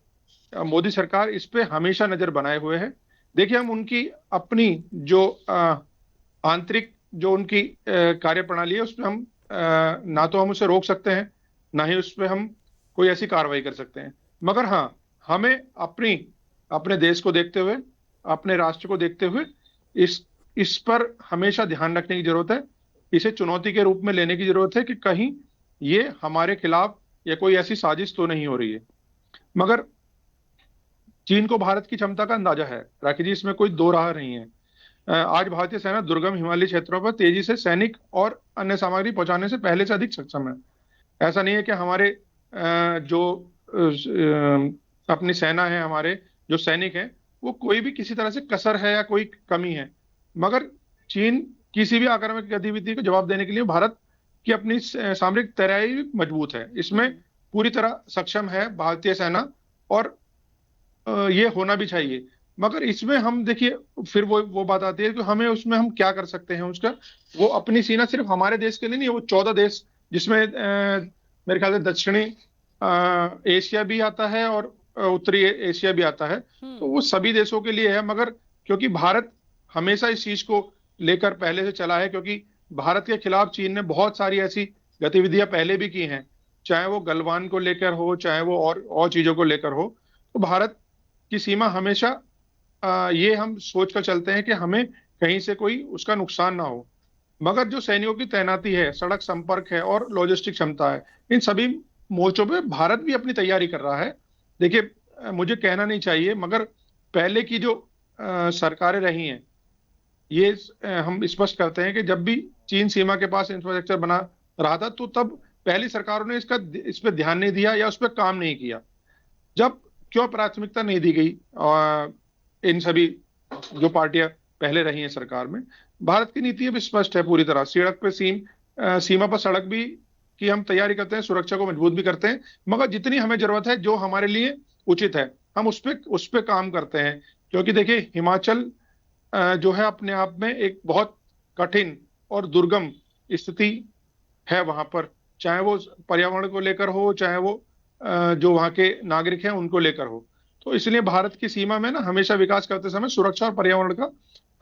मोदी सरकार इस पे हमेशा नजर बनाए हुए है। देखिए, हम उनकी अपनी जो आंतरिक जो उनकी कार्यप्रणाली है, उसमें हम ना तो हम उसे रोक सकते हैं, ना ही उस पर हम कोई ऐसी कार्रवाई कर सकते हैं। मगर हाँ, हमें अपने देश को देखते हुए, अपने राष्ट्र को देखते हुए इस पर हमेशा ध्यान रखने की जरूरत है। इसे चुनौती के रूप में लेने की जरूरत है कि कहीं ये हमारे खिलाफ या कोई ऐसी साजिश तो नहीं हो रही है। मगर चीन को भारत की क्षमता का अंदाजा है राखी जी, इसमें कोई दो राह नहीं है। आज भारतीय सेना दुर्गम हिमालयी क्षेत्रों पर तेजी से सैनिक और अन्य सामग्री पहुंचाने से पहले से अधिक सक्षम है। ऐसा नहीं है कि हमारे जो अपनी सेना है, हमारे जो सैनिक हैं, वो कोई भी किसी तरह से कसर है या कोई कमी है। मगर चीन किसी भी आक्रामक गतिविधि को जवाब देने के लिए भारत की अपनी सामरिक तैयारी मजबूत है, इसमें पूरी तरह सक्षम है भारतीय सेना, और ये होना भी चाहिए। मगर इसमें हम देखिए, फिर वो बात आती है कि हमें उसमें हम क्या कर सकते हैं उसका। वो अपनी सीना सिर्फ हमारे देश के लिए नहीं है, वो 14 देश, जिसमें मेरे ख्याल से दक्षिणी एशिया भी आता है और उत्तरी एशिया भी आता है, तो वो सभी देशों के लिए है। मगर क्योंकि भारत हमेशा इस चीज को लेकर पहले से चला है, क्योंकि भारत के खिलाफ चीन ने बहुत सारी ऐसी गतिविधियां पहले भी की हैं, चाहे वो गलवान को लेकर हो, चाहे वो और चीजों को लेकर हो। तो भारत की सीमा हमेशा ये हम सोच कर चलते हैं कि हमें कहीं से कोई उसका नुकसान ना हो। मगर जो सैनिकों की तैनाती है, सड़क संपर्क है और लॉजिस्टिक क्षमता है, इन सभी मोर्चों पे भारत भी अपनी तैयारी कर रहा है। देखिए, मुझे कहना नहीं चाहिए, मगर पहले की जो सरकारें रही हैं, ये हम स्पष्ट करते हैं कि जब भी चीन सीमा के पास इंफ्रास्ट्रक्चर बना रहा था, तो तब पहली सरकारों ने इस पर ध्यान नहीं दिया या उस पर काम नहीं किया। जब क्यों प्राथमिकता नहीं दी गई इन सभी जो पार्टियां पहले रही हैं सरकार में? भारत की नीति अब स्पष्ट है पूरी तरह। सड़क पे सीमा पर सड़क भी की हम तैयारी करते हैं, सुरक्षा को मजबूत भी करते हैं, मगर जितनी हमें जरूरत है, जो हमारे लिए उचित है, हम उस पे काम करते हैं। क्योंकि देखिए, हिमाचल जो है अपने आप में एक बहुत कठिन और दुर्गम स्थिति है वहां पर, चाहे वो पर्यावरण को लेकर हो, चाहे वो जो वहाँ के नागरिक हैं उनको लेकर हो। तो इसलिए भारत की सीमा में ना हमेशा विकास करते समय सुरक्षा और पर्यावरण का,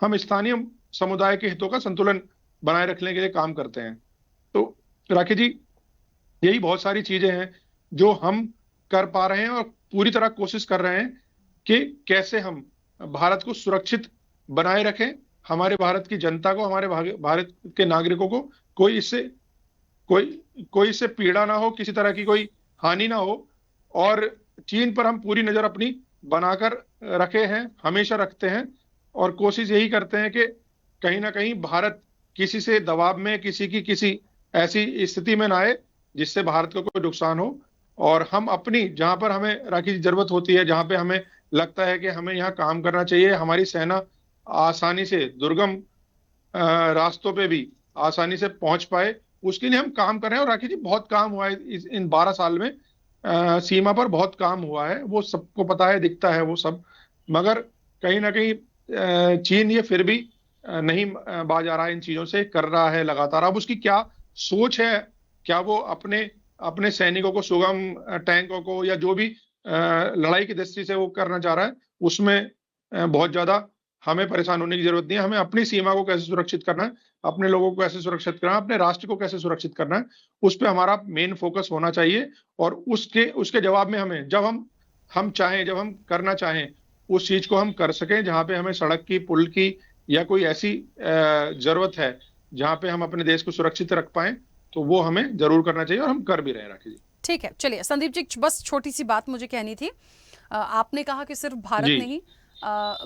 हम स्थानीय समुदाय के हितों का संतुलन बनाए रखने के लिए काम करते हैं। तो राखी जी, यही बहुत सारी चीजें हैं जो हम कर पा रहे हैं और पूरी तरह कोशिश कर रहे हैं कि कैसे हम भारत को सुरक्षित बनाए रखें, हमारे भारत की जनता को, हमारे भारत के नागरिकों को कोई इससे पीड़ा ना हो, किसी तरह की कोई हानि ना हो। और चीन पर हम पूरी नजर अपनी बनाकर रखे हैं, हमेशा रखते हैं, और कोशिश यही करते हैं कि कहीं ना कहीं भारत किसी से दबाव में, किसी ऐसी स्थिति में ना आए जिससे भारत को कोई नुकसान हो। और हम अपनी, जहां पर हमें राखी की जरूरत होती है, जहां पे हमें लगता है कि हमें यहाँ काम करना चाहिए, हमारी सेना आसानी से दुर्गम रास्तों पे भी आसानी से पहुंच पाए, उसके लिए हम काम कर रहे हैं। और राखी जी, बहुत काम हुआ है इन 12 साल में। सीमा पर बहुत काम हुआ है, वो सबको पता है, दिखता है वो सब। मगर कहीं ना कहीं चीन ये फिर भी नहीं बाज आ रहा है इन चीजों से, कर रहा है लगातार। अब उसकी क्या सोच है, क्या वो अपने अपने सैनिकों को, सुगम टैंकों को, या जो भी लड़ाई की दृष्टि से वो करना चाह रहा है, उसमें बहुत ज्यादा हमें परेशान होने की जरूरत नहीं है। हमें अपनी सीमा को कैसे सुरक्षित करना है, अपने लोगों को कैसे सुरक्षित करना है, अपने राष्ट्र को कैसे सुरक्षित करना है, उस पर हमारा मेन फोकस होना चाहिए। और उसके उसके जवाब में हमें, जब हम चाहें, जब हम करना चाहें, उस चीज को हम कर सकें। जहां पे हमें सड़क की, पुल की, या कोई ऐसी जरूरत है जहां पे हम अपने देश को सुरक्षित रख पाए, तो वो हमें जरूर करना चाहिए, और हम कर भी रहे हैं, राखी जी। ठीक है, चलिए संदीप जी, बस छोटी सी बात मुझे कहनी थी। आपने कहा कि सिर्फ भारत जी नहीं,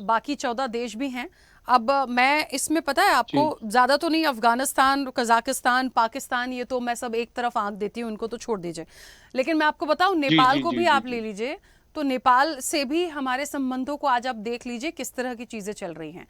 बाकी 14 देश भी हैं। अब मैं इसमें, पता है आपको, जी ज़्यादा तो नहीं, अफगानिस्तान, कजाकिस्तान, पाकिस्तान, ये तो मैं सब एक तरफ आंख देती हूँ, उनको तो छोड़ दीजिए। लेकिन मैं आपको बताऊँ, जी नेपाल जी को जी भी जी आप ले जी लीजिए, तो नेपाल से भी हमारे संबंधों को आज आप देख लीजिए किस तरह की चीज़ें चल रही हैं।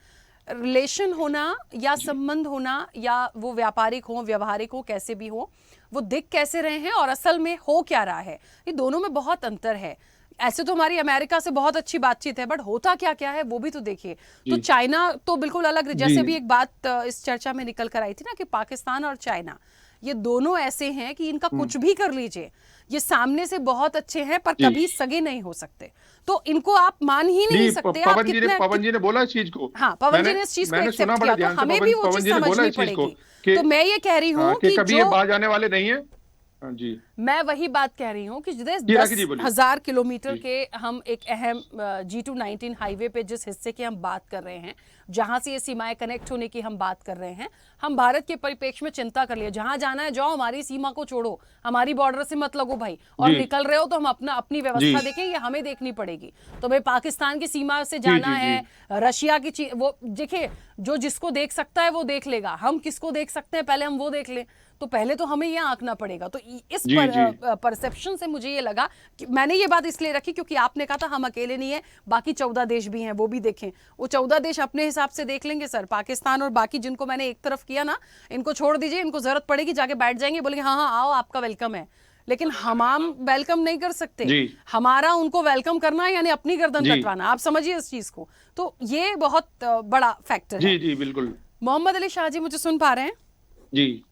रिलेशन होना या जी संबंध होना, या वो व्यापारिक हो, व्यवहारिक हो, कैसे भी हो, वो दिख कैसे रहे हैं और असल में हो क्या रहा है, ये दोनों में बहुत अंतर है। ऐसे तो हमारी अमेरिका से बहुत अच्छी बातचीत है, बट होता क्या क्या है वो भी तो देखिए। तो जी चाइना तो बिल्कुल अलग, जी जैसे भी एक बात इस चर्चा में निकल कर आई थी ना, कि पाकिस्तान और चाइना, ये दोनों ऐसे हैं कि इनका हम्म, कुछ भी कर लीजिए, ये सामने से बहुत अच्छे हैं पर जी कभी सगे नहीं हो सकते। तो इनको आप मान ही नहीं नहीं, सकते। आप कितने पवन जी ने बोला इस चीज को। हाँ, पवन जी मैंने ने इस चीज को मैंने सुना एक्सेप्ट बड़े किया, तो ध्यान से, हमें पवन भी वो पवन चीज जी ने बोला समझनी इस चीज को पड़ेगी। कि तो मैं ये कह रही हूँ कि कि कभी ये जो, बाज आने वाले नहीं है। हाँ जी मैं वही बात कह रही हूँ कि जी, दस राखी जी बोलिए। 10,000 किलोमीटर जी के हम एक अहम G219 हाईवे पे जिस हिस्से की हम बात कर रहे हैं, जहां से ये सीमाएं कनेक्ट होने की हम बात कर रहे हैं, हम भारत के परिप्रेक्ष्य में चिंता कर लिए, जहां जाना है जाओ, हमारी सीमा को छोड़ो, हमारी बॉर्डर से मत लगो भाई, और जी निकल रहे हो तो हम अपनी जी व्यवस्था देखें, ये हमें देखनी पड़ेगी। तो भाई पाकिस्तान की सीमा से जी जाना जी जी है, रशिया की वो देखिए, जो जिसको देख सकता है वो देख लेगा, हम किसको देख सकते हैं पहले हम वो देख लें। तो पहले तो हमें ये आंकना पड़ेगा। तो इस जी जी परसेप्शन से मुझे ये लगा कि मैंने ये बात इसलिए रखी क्योंकि आपने कहा था हम अकेले नहीं है, बाकी 14 देश भी हैं, वो भी देखें। वो 14 देश अपने हिसाब से देख लेंगे सर। पाकिस्तान और बाकी जिनको मैंने एक तरफ किया ना, इनको छोड़ दीजिए, इनको जरूरत पड़ेगी जाके बैठ जाएंगे, बोलेंगे हाँ हाँ आओ, आपका वेलकम है। लेकिन हम वेलकम नहीं कर सकते। जी हमारा उनको वेलकम करना है यानी अपनी गर्दन जी कटवाना। आप समझिए इस चीज को। तो ये बहुत बड़ा फैक्टर है। जी जी बिल्कुल। मोहम्मद अली शाह जी, मुझे सुन पा रहे हैं? जी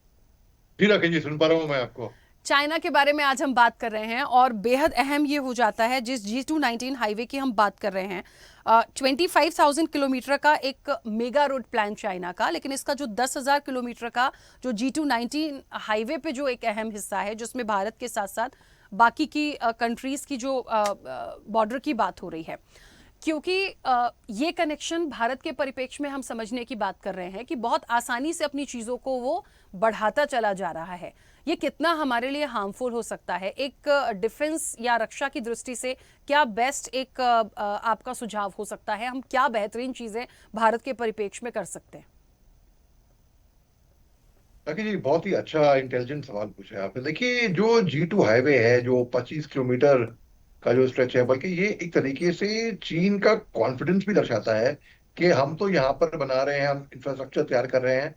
जी राकेश जी, सुन पा रहा हूँ मैं आपको। चाइना के बारे में आज हम बात कर रहे हैं, और बेहद अहम ये हो जाता है, जिस G219 हाईवे की हम बात कर रहे हैं, 25,000 किलोमीटर का एक मेगा रोड प्लान चाइना का। लेकिन इसका जो 10,000 किलोमीटर का जो G219 हाईवे पे जो एक अहम हिस्सा है, जिसमें भारत के साथ साथ बाकी की कंट्रीज की जो बॉर्डर की बात हो रही है, क्योंकि ये कनेक्शन भारत के परिप्रेक्ष्य में हम समझने की बात कर रहे हैं कि बहुत आसानी से अपनी चीज़ों को वो बढ़ाता चला जा रहा है। ये कितना हमारे लिए हार्मफुल हो सकता है? एक डिफेंस या रक्षा की दृष्टि से क्या बेस्ट एक आपका सुझाव हो सकता है? हम क्या बेहतरीन चीज़ें भारत के परिप्रेक्ष्य में कर सकते हैं? राकेश जी, बहुत ही अच्छा इंटेलिजेंट सवाल पूछा है आपने। देखिए, जो G2 हाईवे है, जो 25 किलोमीटर का जो स्ट्रेच है, बल्कि ये एक तरीके से चीन का कॉन्फिडेंस भी दर्शाता है कि हम तो यहाँ पर बना रहे हैं, हम इंफ्रास्ट्रक्चर तैयार कर रहे हैं,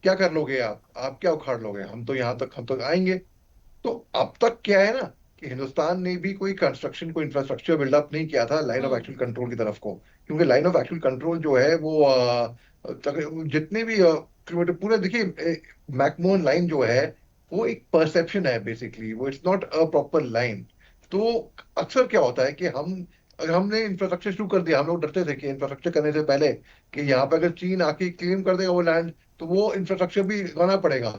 क्या कर लोगे आप क्या उखाड़ लोगे, हम तो यहाँ तक, हम तो आएंगे। तो अब तक क्या है ना, कि हिंदुस्तान ने भी कोई कंस्ट्रक्शन, कोई इंफ्रास्ट्रक्चर बिल्डअप नहीं किया था लाइन ऑफ एक्चुअल कंट्रोल की तरफ को। क्योंकि लाइन ऑफ एक्चुअल कंट्रोल जो है वो जितने भी किलोमीटर पूरे, देखिए मैकमोहन लाइन जो है वो एक परसेप्शन है बेसिकली, वो it's not a proper line. तो अक्सर क्या होता है कि अगर हमने इंफ्रास्ट्रक्चर शुरू कर दिया, हम लोग डरते थे कि इंफ्रास्ट्रक्चर करने से पहले कि यहाँ पे अगर चीन आके क्लेम कर देगा वो लैंड, तो वो इंफ्रास्ट्रक्चर भी लगाना पड़ेगा।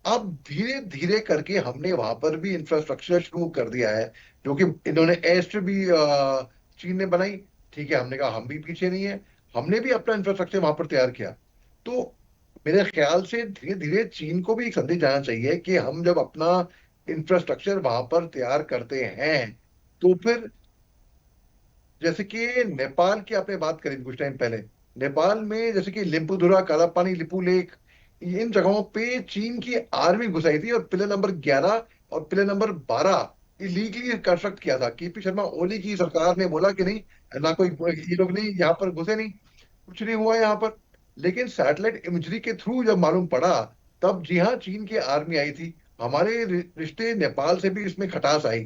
अब धीरे धीरे करके हमने वहां पर भी इंफ्रास्ट्रक्चर शुरू कर दिया है, जो कि इन्होंने एयर स्ट्रिप भी चीन ने बनाई। ठीक है, हमने कहा हम भी पीछे नहीं है, हमने भी अपना इंफ्रास्ट्रक्चर वहां पर तैयार किया। तो मेरे ख्याल से धीरे धीरे चीन को भी एक संदेश जाना चाहिए कि हम जब अपना इंफ्रास्ट्रक्चर वहां पर तैयार करते हैं, तो फिर जैसे कि नेपाल की आपने बात करी कुछ टाइम पहले, नेपाल में जैसे कि लिम्पुधुरा, कालापानी, लिपू लेक, इन जगहों पे चीन की आर्मी घुसाई थी और पिलर नंबर 11 और पिलर नंबर 12 इलीगली कंस्ट्रक्ट किया था। केपी शर्मा ओली की सरकार ने बोला कि नहीं, ना कोई, ये लोग नहीं यहाँ पर घुसे, नहीं कुछ नहीं हुआ यहाँ पर। लेकिन सैटेलाइट इमेजरी के थ्रू जब मालूम पड़ा, तब जी हाँ, चीन की आर्मी आई थी। हमारे रिश्ते नेपाल से भी इसमें खटास आई।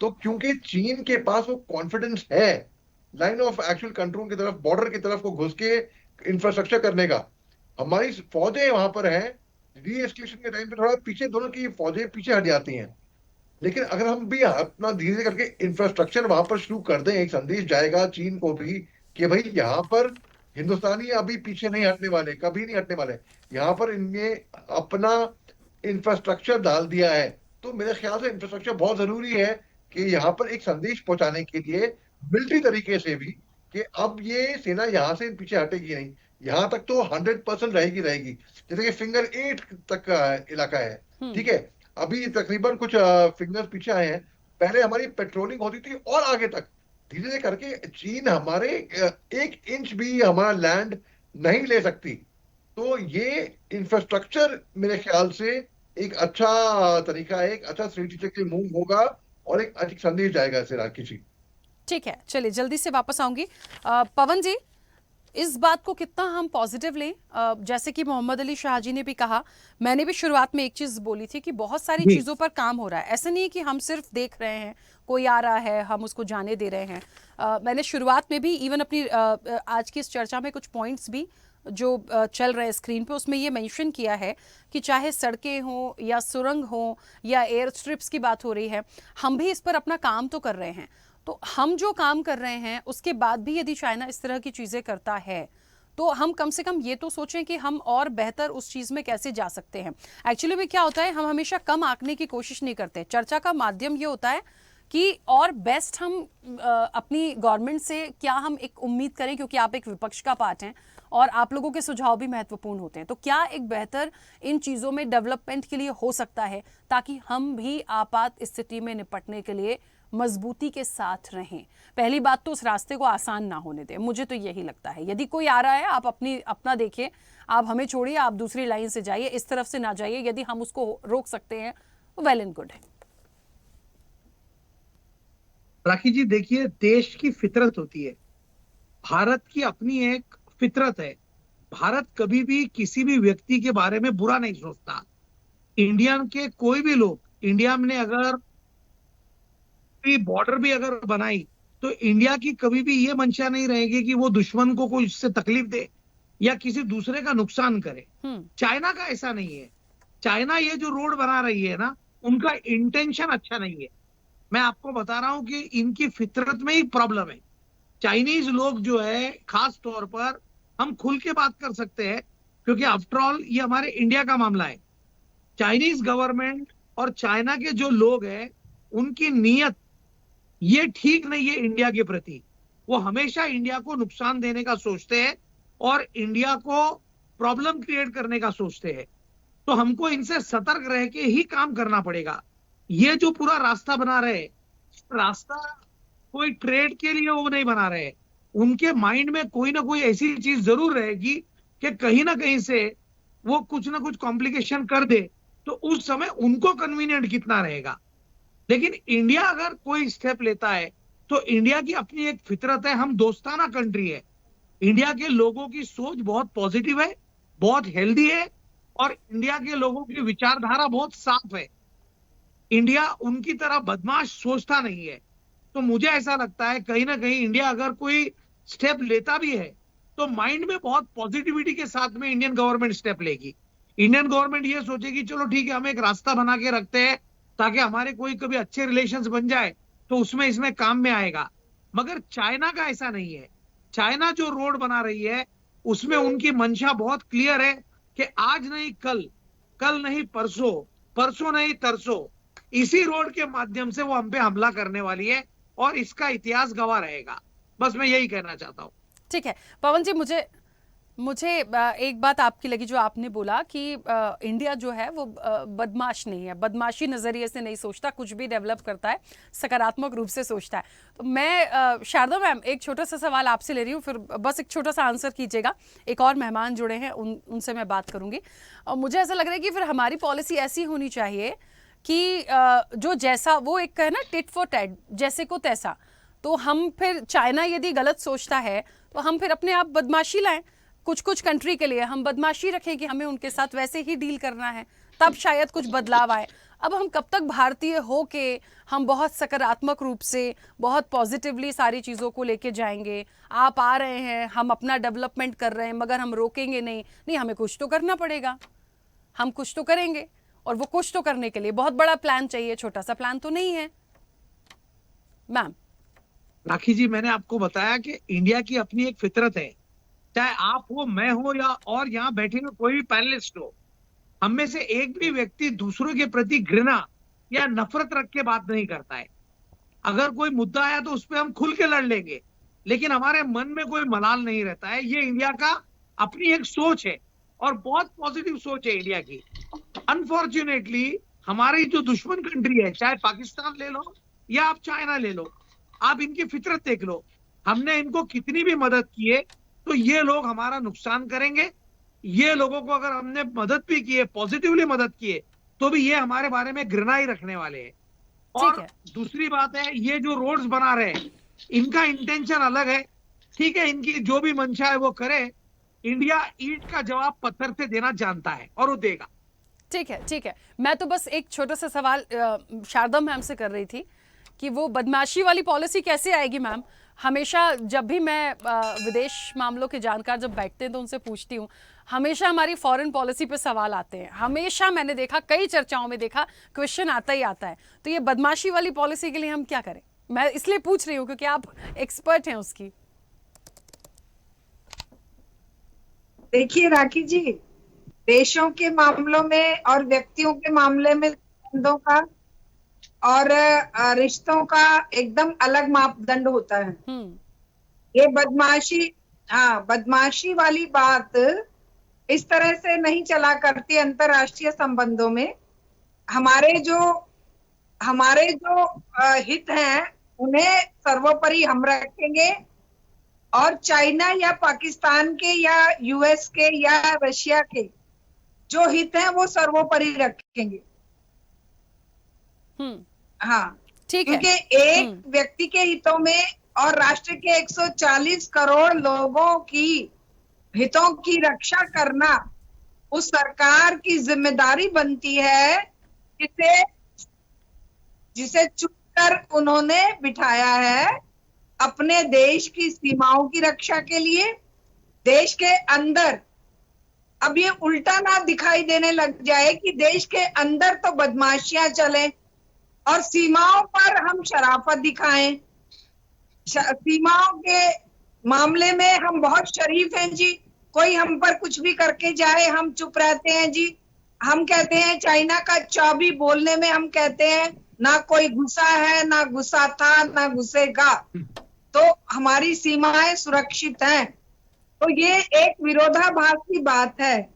तो क्योंकि चीन के पास वो कॉन्फिडेंस है लाइन ऑफ एक्चुअल कंट्रोल की तरफ, बॉर्डर की तरफ को घुस के इंफ्रास्ट्रक्चर करने का, हमारी फौजें वहां पर हैं, री एस्केलेशन के टाइम पे थोड़ा पीछे दोनों की फौजें पीछे हट जाती हैं। लेकिन अगर हम भी अपना धीरे धीरे करके इंफ्रास्ट्रक्चर वहां पर शुरू कर दें, एक संदेश जाएगा चीन को भी कि भाई यहाँ पर हिंदुस्तानी अभी पीछे नहीं हटने वाले, कभी नहीं हटने वाले, यहाँ पर इनने अपना इंफ्रास्ट्रक्चर डाल दिया है। तो मेरे ख्याल से इंफ्रास्ट्रक्चर बहुत जरूरी है कि यहाँ पर एक संदेश पहुंचाने के लिए मिलिट्री तरीके से भी कि अब ये सेना यहाँ से पीछे हटेगी नहीं, यहाँ तक तो 100% रहेगी रहेगी। जैसे कि फिंगर 8 तक का इलाका है, ठीक है, अभी तकरीबन कुछ फिंगर्स पीछे आए हैं। पहले हमारी पेट्रोलिंग होती थी और आगे तक, धीरे धीरे करके चीन हमारे 1 इंच भी हमारा लैंड नहीं ले सकती। तो ये इंफ्रास्ट्रक्चर मेरे ख्याल से एक अच्छा तरीका है, एक अच्छा स्ट्रेटेजिक मूव होगा और एक अच्छा संदेश जाएगा इससे राखी जी। ठीक है, चलिए जल्दी से वापस आऊंगी। पवन जी, इस बात को कितना हम पॉजिटिव लें? जैसे कि मोहम्मद अली शाह जी ने भी कहा, मैंने भी शुरुआत में एक चीज़ बोली थी कि बहुत सारी चीज़ों पर काम हो रहा है। ऐसा नहीं है कि हम सिर्फ देख रहे हैं, कोई आ रहा है हम उसको जाने दे रहे हैं। मैंने शुरुआत में भी इवन अपनी आज की इस चर्चा में कुछ पॉइंट्स भी जो चल रहे हैं स्क्रीन पे, उसमें ये मेंशन किया है कि चाहे सड़कें हों या सुरंग हों या एयर स्ट्रिप्स की बात हो रही है, हम भी इस पर अपना काम तो कर रहे हैं। तो हम जो काम कर रहे हैं उसके बाद भी यदि चाइना इस तरह की चीज़ें करता है तो हम कम से कम ये तो सोचें कि हम और बेहतर उस चीज़ में कैसे जा सकते हैं। एक्चुअली में क्या होता है, हम हमेशा कम आंकने की कोशिश नहीं करते। चर्चा का माध्यम ये होता है कि और बेस्ट हम अपनी गवर्नमेंट से क्या हम एक उम्मीद करें, क्योंकि आप एक विपक्ष का पार्ट हैं और आप लोगों के सुझाव भी महत्वपूर्ण होते हैं। तो क्या एक बेहतर इन चीज़ों में डेवलपमेंट के लिए हो सकता है ताकि हम भी आपात स्थिति में निपटने के लिए मजबूती के साथ रहें? पहली बात तो उस रास्ते को आसान ना होने दें, मुझे तो यही लगता है। यदि कोई आ रहा है आप अपना देखिए, आप हमें छोड़िए, आप दूसरी लाइन से जाइए, इस तरफ से ना जाइए। यदि हम उसको रोक सकते हैं वेल एंड गुड है। राखी जी देखिए, देश की फितरत होती है, भारत की अपनी एक फितरत है। भारत कभी भी किसी भी व्यक्ति के बारे में बुरा नहीं सोचता। इंडियन के कोई भी लोग, इंडिया ने अगर बॉर्डर भी अगर बनाई तो इंडिया की कभी भी ये मंशा नहीं रहेगी कि वो दुश्मन को कोई इससे तकलीफ दे या किसी दूसरे का नुकसान करे। चाइना का ऐसा नहीं है। चाइना ये जो रोड बना रही है ना, उनका इंटेंशन अच्छा नहीं है। मैं आपको बता रहा हूं कि इनकी फितरत में ही प्रॉब्लम है। चाइनीज लोग जो है, खास तौर पर हम खुल के बात कर सकते हैं क्योंकि आफ्टर ऑल ये हमारे इंडिया का मामला है। चाइनीज गवर्नमेंट और चाइना के जो लोग हैं, उनकी नीयत ये ठीक नहीं है इंडिया के प्रति। वो हमेशा इंडिया को नुकसान देने का सोचते हैं और इंडिया को प्रॉब्लम क्रिएट करने का सोचते हैं। तो हमको इनसे सतर्क रह के ही काम करना पड़ेगा। ये जो पूरा रास्ता बना रहे, रास्ता कोई ट्रेड के लिए वो नहीं बना रहे। उनके माइंड में कोई ना कोई ऐसी चीज जरूर रहेगी कि कहीं ना कहीं से वो कुछ ना कुछ कॉम्प्लिकेशन कर दे, तो उस समय उनको कन्वीनियंट कितना रहेगा। लेकिन इंडिया अगर कोई स्टेप लेता है तो इंडिया की अपनी एक फितरत है, हम दोस्ताना कंट्री है। इंडिया के लोगों की सोच बहुत पॉजिटिव है, बहुत हेल्दी है और इंडिया के लोगों की विचारधारा बहुत साफ है। इंडिया उनकी तरह बदमाश सोचता नहीं है। तो मुझे ऐसा लगता है कहीं ना कहीं इंडिया अगर कोई स्टेप लेता भी है तो माइंड में बहुत पॉजिटिविटी के साथ में इंडियन गवर्नमेंट स्टेप लेगी। इंडियन गवर्नमेंट ये सोचेगी चलो ठीक है, हम एक रास्ता बना के रखते हैं ताकि हमारे कोई कभी अच्छे रिलेशंस बन जाए तो उसमें इसमें काम में आएगा। मगर चाइना का ऐसा नहीं है। चाइना जो रोड बना रही है उसमें उनकी मंशा बहुत क्लियर है कि आज नहीं कल, कल नहीं परसों, परसों नहीं तरसों, इसी रोड के माध्यम से वो हम पे हमला करने वाली है और इसका इतिहास गवाह रहेगा। बस मैं यही कहना चाहता हूँ। ठीक है पवन जी, मुझे एक बात आपकी लगी जो आपने बोला कि इंडिया जो है वो बदमाश नहीं है, बदमाशी नज़रिए से नहीं सोचता, कुछ भी डेवलप करता है सकारात्मक रूप से सोचता है। तो मैं शारदा मैम एक छोटा सा सवाल आपसे ले रही हूँ, फिर बस एक छोटा सा आंसर कीजिएगा। एक और मेहमान जुड़े हैं, उनसे मैं बात करूँगी। और मुझे ऐसा लग रहा है कि फिर हमारी पॉलिसी ऐसी होनी चाहिए कि जो जैसा वो एक है ना, टिट फॉर टैट, जैसे को तैसा। तो हम फिर चाइना यदि गलत सोचता है तो हम फिर अपने आप बदमाशी लाएं, कुछ कंट्री के लिए हम बदमाशी रखें कि हमें उनके साथ वैसे ही डील करना है, तब शायद कुछ बदलाव आए। अब हम कब तक भारतीय हो के हम बहुत सकारात्मक रूप से, बहुत पॉजिटिवली सारी चीज़ों को लेके जाएंगे? आप आ रहे हैं, हम अपना डेवलपमेंट कर रहे हैं, मगर हम रोकेंगे नहीं। नहीं, हमें कुछ तो करना पड़ेगा, हम कुछ तो करेंगे, और वो कुछ तो करने के लिए बहुत बड़ा प्लान चाहिए, छोटा सा प्लान तो नहीं है। मैम राखी जी, मैंने आपको बताया कि इंडिया की अपनी एक फितरत है, चाहे आप हो, मैं हो, या और यहाँ बैठे हुए कोई भी पैनलिस्ट हो, हम में से एक भी व्यक्ति दूसरों के प्रति घृणा या नफरत रख के बात नहीं करता है। अगर कोई मुद्दा आया तो उस पर हम खुल के लड़ लेंगे, लेकिन हमारे मन में कोई मलाल नहीं रहता है। ये इंडिया का अपनी एक सोच है, और बहुत पॉजिटिव सोच है इंडिया की। अनफॉर्चुनेटली हमारी जो दुश्मन कंट्री है, चाहे पाकिस्तान ले लो या आप चाइना ले लो, आप इनकी फितरत देख लो। हमने इनको कितनी भी मदद की है, तो ये लोग हमारा नुकसान करेंगे। ये लोगों को अगर हमने मदद भी की है, पॉजिटिवली मदद की है, तो भी ये हमारे बारे में घृणा ही रखने वाले हैं। ठीक और है। दूसरी बात है, ये जो रोड्स बना रहे हैं, इनका इंटेंशन अलग है। ठीक है, इनकी जो भी मंशा है वो करे। इंडिया ईंट का जवाब पत्थर से देना जानता है, और वो देगा। ठीक है, ठीक है। मैं तो बस एक छोटा सा सवाल शारदा मैम से कर रही थी कि वो बदमाशी वाली पॉलिसी कैसे आएगी मैम? हमेशा जब भी मैं विदेश मामलों के जानकार जब बैठते हैं तो उनसे पूछती हूँ, हमेशा हमारी फॉरेन पॉलिसी पे सवाल आते हैं। हमेशा मैंने देखा, कई चर्चाओं में देखा, क्वेश्चन आता ही आता है। तो ये बदमाशी वाली पॉलिसी के लिए हम क्या करें? मैं इसलिए पूछ रही हूँ क्योंकि आप एक्सपर्ट हैं उसकी। देखिए राखी जी, देशों के मामलों में और व्यक्तियों के मामले में संबंधों का और रिश्तों का एकदम अलग मापदंड होता है। ये बदमाशी वाली बात इस तरह से नहीं चला करती अंतरराष्ट्रीय संबंधों में। हमारे जो हित हैं उन्हें सर्वोपरि हम रखेंगे, और चाइना या पाकिस्तान के या यूएस के या रशिया के जो हित हैं वो सर्वोपरि रखेंगे। हाँ, ठीक है। क्योंकि एक व्यक्ति के हितों में और राष्ट्र के 140 करोड़ लोगों की हितों की रक्षा करना उस सरकार की जिम्मेदारी बनती है, जिसे चुनकर उन्होंने बिठाया है अपने देश की सीमाओं की रक्षा के लिए। देश के अंदर अब ये उल्टा ना दिखाई देने लग जाए कि देश के अंदर तो बदमाशियां चले और सीमाओं पर हम शराफत दिखाएं। सीमाओं के मामले में हम बहुत शरीफ हैं जी, कोई हम पर कुछ भी करके जाए हम चुप रहते हैं जी। हम कहते हैं चाइना का चाबी बोलने में हम कहते हैं ना कोई घुसा है, ना घुसा था, ना घुसेगा, तो हमारी सीमाएं सुरक्षित हैं। तो ये एक विरोधाभास की बात है।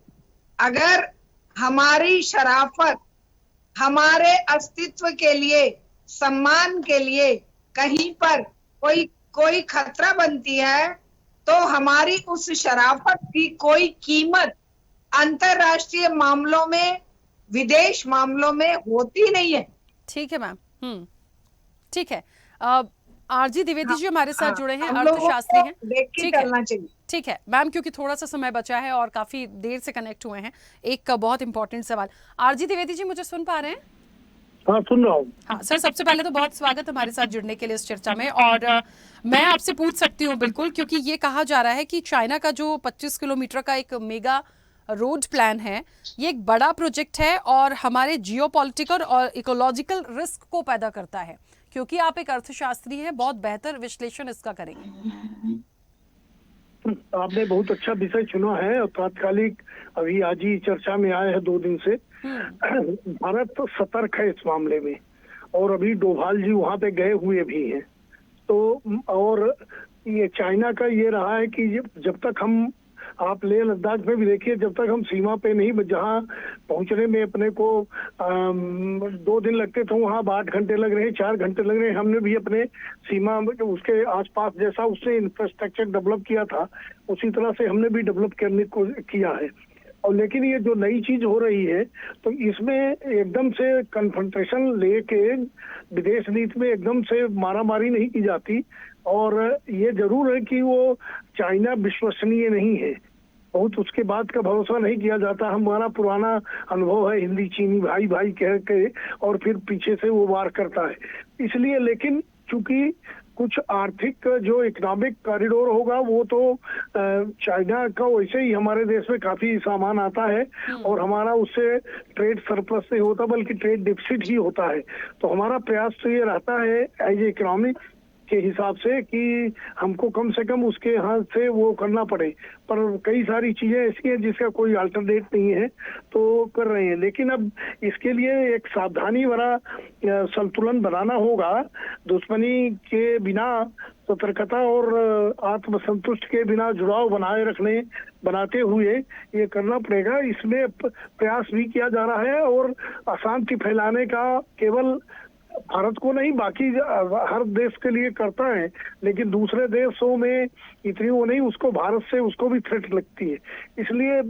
अगर हमारी शराफत हमारे अस्तित्व के लिए, सम्मान के लिए कहीं पर कोई खतरा बनती है, तो हमारी उस शराफत की कोई कीमत अंतरराष्ट्रीय मामलों में, विदेश मामलों में होती नहीं है। ठीक है मैम। ठीक है। आरजी द्विवेदी जी हमारे साथ जुड़े हैं, हम लोगों को अर्थशास्त्री हैं। देख के ठीक है, चलना चाहिए। ठीक है मैम, क्योंकि थोड़ा सा समय बचा है और काफी देर से कनेक्ट हुए हैं, एक बहुत इंपॉर्टेंट सवाल। आरजी द्विवेदी जी मुझे सुन पा रहे हैं? हाँ, सुन रहा हूँ। हाँ सर, सबसे पहले तो बहुत स्वागत हमारे साथ जुड़ने के लिए इस चर्चा में। और मैं आपसे पूछ सकती हूँ बिल्कुल, क्योंकि ये कहा जा रहा है कि चाइना का जो 25 किलोमीटर का एक मेगा रोड प्लान है, ये एक बड़ा प्रोजेक्ट है और हमारे जियोपॉलिटिकल और इकोलॉजिकल रिस्क को पैदा करता है। क्योंकि आप एक अर्थशास्त्री हैं, बहुत बेहतर विश्लेषण इसका करेंगे। आपने बहुत अच्छा विषय चुना है और तात्कालिक अभी आज ही चर्चा में आए हैं 2 दिन से। भारत तो सतर्क है इस मामले में, और अभी डोभाल जी वहां पे गए हुए भी हैं। तो और ये चाइना का ये रहा है कि जब तक हम, आप लेह लद्दाख में भी देखिए, जब तक हम सीमा पे नहीं, जहाँ पहुंचने में अपने को 2 दिन लगते थे, वहाँ 8 घंटे लग रहे हैं, 4 घंटे लग रहे हैं। हमने भी अपने सीमा उसके आसपास जैसा उसने इंफ्रास्ट्रक्चर डेवलप किया था, उसी तरह से हमने भी डेवलप करने को किया है। और लेकिन ये जो नई चीज हो रही है, तो इसमें एकदम से कन्फ्रंटेशन लेके विदेश नीति में एकदम से मारामारी नहीं की जाती। और ये जरूर है कि वो चाइना विश्वसनीय नहीं है, बहुत उसके बाद का भरोसा नहीं किया जाता। हमारा पुराना अनुभव है हिंदी चीनी भाई भाई कह के, और फिर पीछे से वो वार करता है। इसलिए लेकिन चूंकि कुछ आर्थिक जो इकोनॉमिक कॉरिडोर होगा वो तो चाइना का वैसे ही हमारे देश में काफी सामान आता है और हमारा उससे ट्रेड सरप्लस नहीं होता बल्कि ट्रेड डिफिसिट ही होता है। तो हमारा प्रयास तो ये रहता है एज इकोनॉमिक के हिसाब से कि हमको कम से कम उसके हाथ से वो करना पड़े, पर कई सारी चीजें ऐसी हैं जिसका कोई अल्टरनेट नहीं है तो कर रहे हैं। लेकिन अब इसके लिए एक सावधानी भरा संतुलन बनाना होगा। दुश्मनी के बिना सतर्कता और आत्मसंतुष्ट के बिना जुड़ाव बनाते हुए ये करना पड़ेगा। इसमें प्रयास भी किया जा रहा है और अशांति फैलाने का केवल भारत को नहीं बाकी हर देश के लिए करता है, लेकिन दूसरे देशों में इतनी वो नहीं, उसको भारत से उसको भी थ्रेट लगती है। इसलिए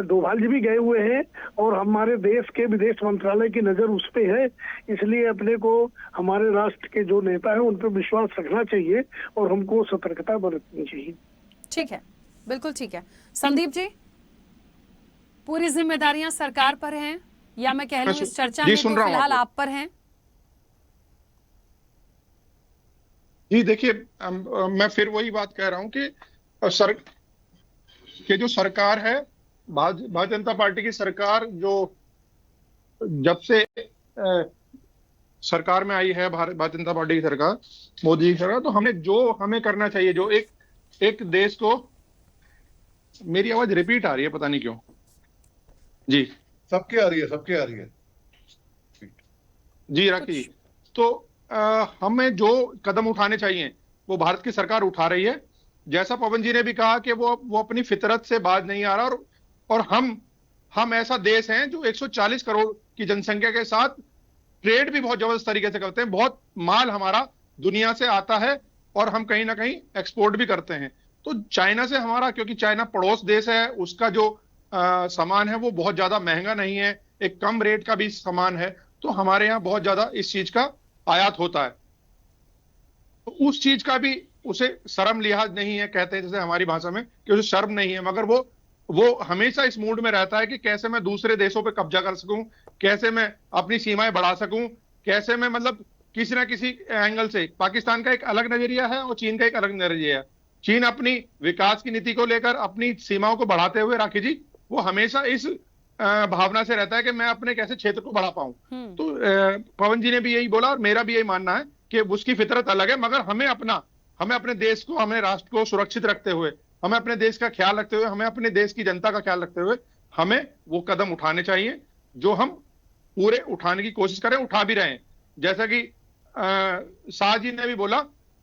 डोभाल जी भी गए हुए हैं और हमारे देश के विदेश मंत्रालय की नजर उस पे है। इसलिए अपने को हमारे राष्ट्र के जो नेता हैं उन पर विश्वास रखना चाहिए और हमको सतर्कता बरतनी चाहिए। ठीक है, बिल्कुल ठीक है। संदीप जी, पूरी जिम्मेदारियां सरकार पर हैं या मैं कह लूं इस चर्चा में तो फिलहाल आप पर हैं? जी देखिए, मैं फिर वही बात कह रहा हूं कि जो सरकार है, भारतीय जनता पार्टी की सरकार जो जब से सरकार में आई है, भारतीय जनता पार्टी की सरकार, मोदी जी की सरकार, तो हमें करना चाहिए जो एक देश को, मेरी आवाज रिपीट आ रही है पता नहीं क्यों जी, सबके आ रही है जी राखी जी। तो हमें जो कदम उठाने चाहिए वो भारत की सरकार उठा रही है। जैसा पवन जी ने भी कहा कि वो अपनी फितरत से बाज नहीं आ रहा, और हम ऐसा देश हैं जो 140 करोड़ की जनसंख्या के साथ ट्रेड भी बहुत जबरदस्त तरीके से करते हैं। बहुत माल हमारा दुनिया से आता है और हम कहीं ना कहीं एक्सपोर्ट भी करते हैं। तो चाइना से हमारा, क्योंकि चाइना पड़ोस देश है, उसका जो सामान है वो बहुत ज्यादा महंगा नहीं है, एक कम रेट का भी सामान है, तो हमारे यहाँ बहुत ज्यादा इस चीज का आयात होता है। तो उस चीज का भी उसे शर्म लिहाज नहीं है, कहते हैं जैसे हमारी भाषा में कि उसे शर्म नहीं है, मगर वो हमेशा इस मूड में रहता है कि कैसे मैं दूसरे देशों पे कब्जा कर सकूं, कैसे मैं अपनी सीमाएं बढ़ा सकूं, कैसे मैं मतलब किसी ना किसी एंगल से। पाकिस्तान का एक अलग नजरिया है और चीन का एक अलग नजरिया है। चीन अपनी विकास की नीति को लेकर अपनी सीमाओं को बढ़ाते हुए, राखी जी, वो हमेशा इस भावना से रहता है कि मैं अपने कैसे क्षेत्र को बढ़ा पाऊं। तो पवन जी ने भी यही बोला और मेरा भी यही मानना है कि उसकी फितरत अलग है, मगर हमें अपने देश को, हमें राष्ट्र को सुरक्षित रखते हुए, हमें अपने देश का ख्याल रखते हुए, हमें अपने देश की जनता का ख्याल रखते हुए हमें वो कदम उठाने चाहिए जो हम पूरे उठाने की कोशिश करें, उठा भी रहे हैं। जैसा कि शाह जी ने भी बोला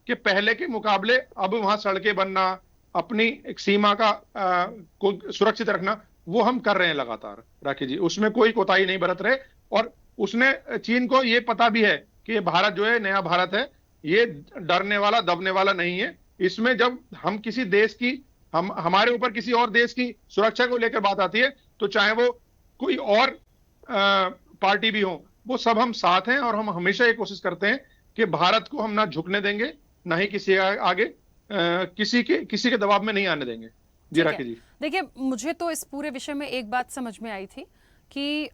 कि पहले के मुकाबले अब वहां सड़कें बनना, अपनी एक सीमा का को सुरक्षित रखना, वो हम कर रहे हैं लगातार, राखी जी, उसमें कोई कोताही नहीं बरत रहे। और उसने, चीन को ये पता भी है कि ये भारत जो है नया भारत है, ये डरने वाला दबने वाला नहीं है। इसमें जब हम किसी देश की, हमारे ऊपर किसी और देश की सुरक्षा को लेकर बात आती है, तो चाहे वो कोई और पार्टी भी हो, वो सब हम साथ हैं और हम हमेशा ये कोशिश करते हैं कि भारत को हम ना झुकने देंगे, ना ही किसी आगे किसी के दबाव में नहीं आने देंगे। जी राखी जी, देखिए, मुझे तो इस पूरे विषय में एक बात समझ में आई थी कि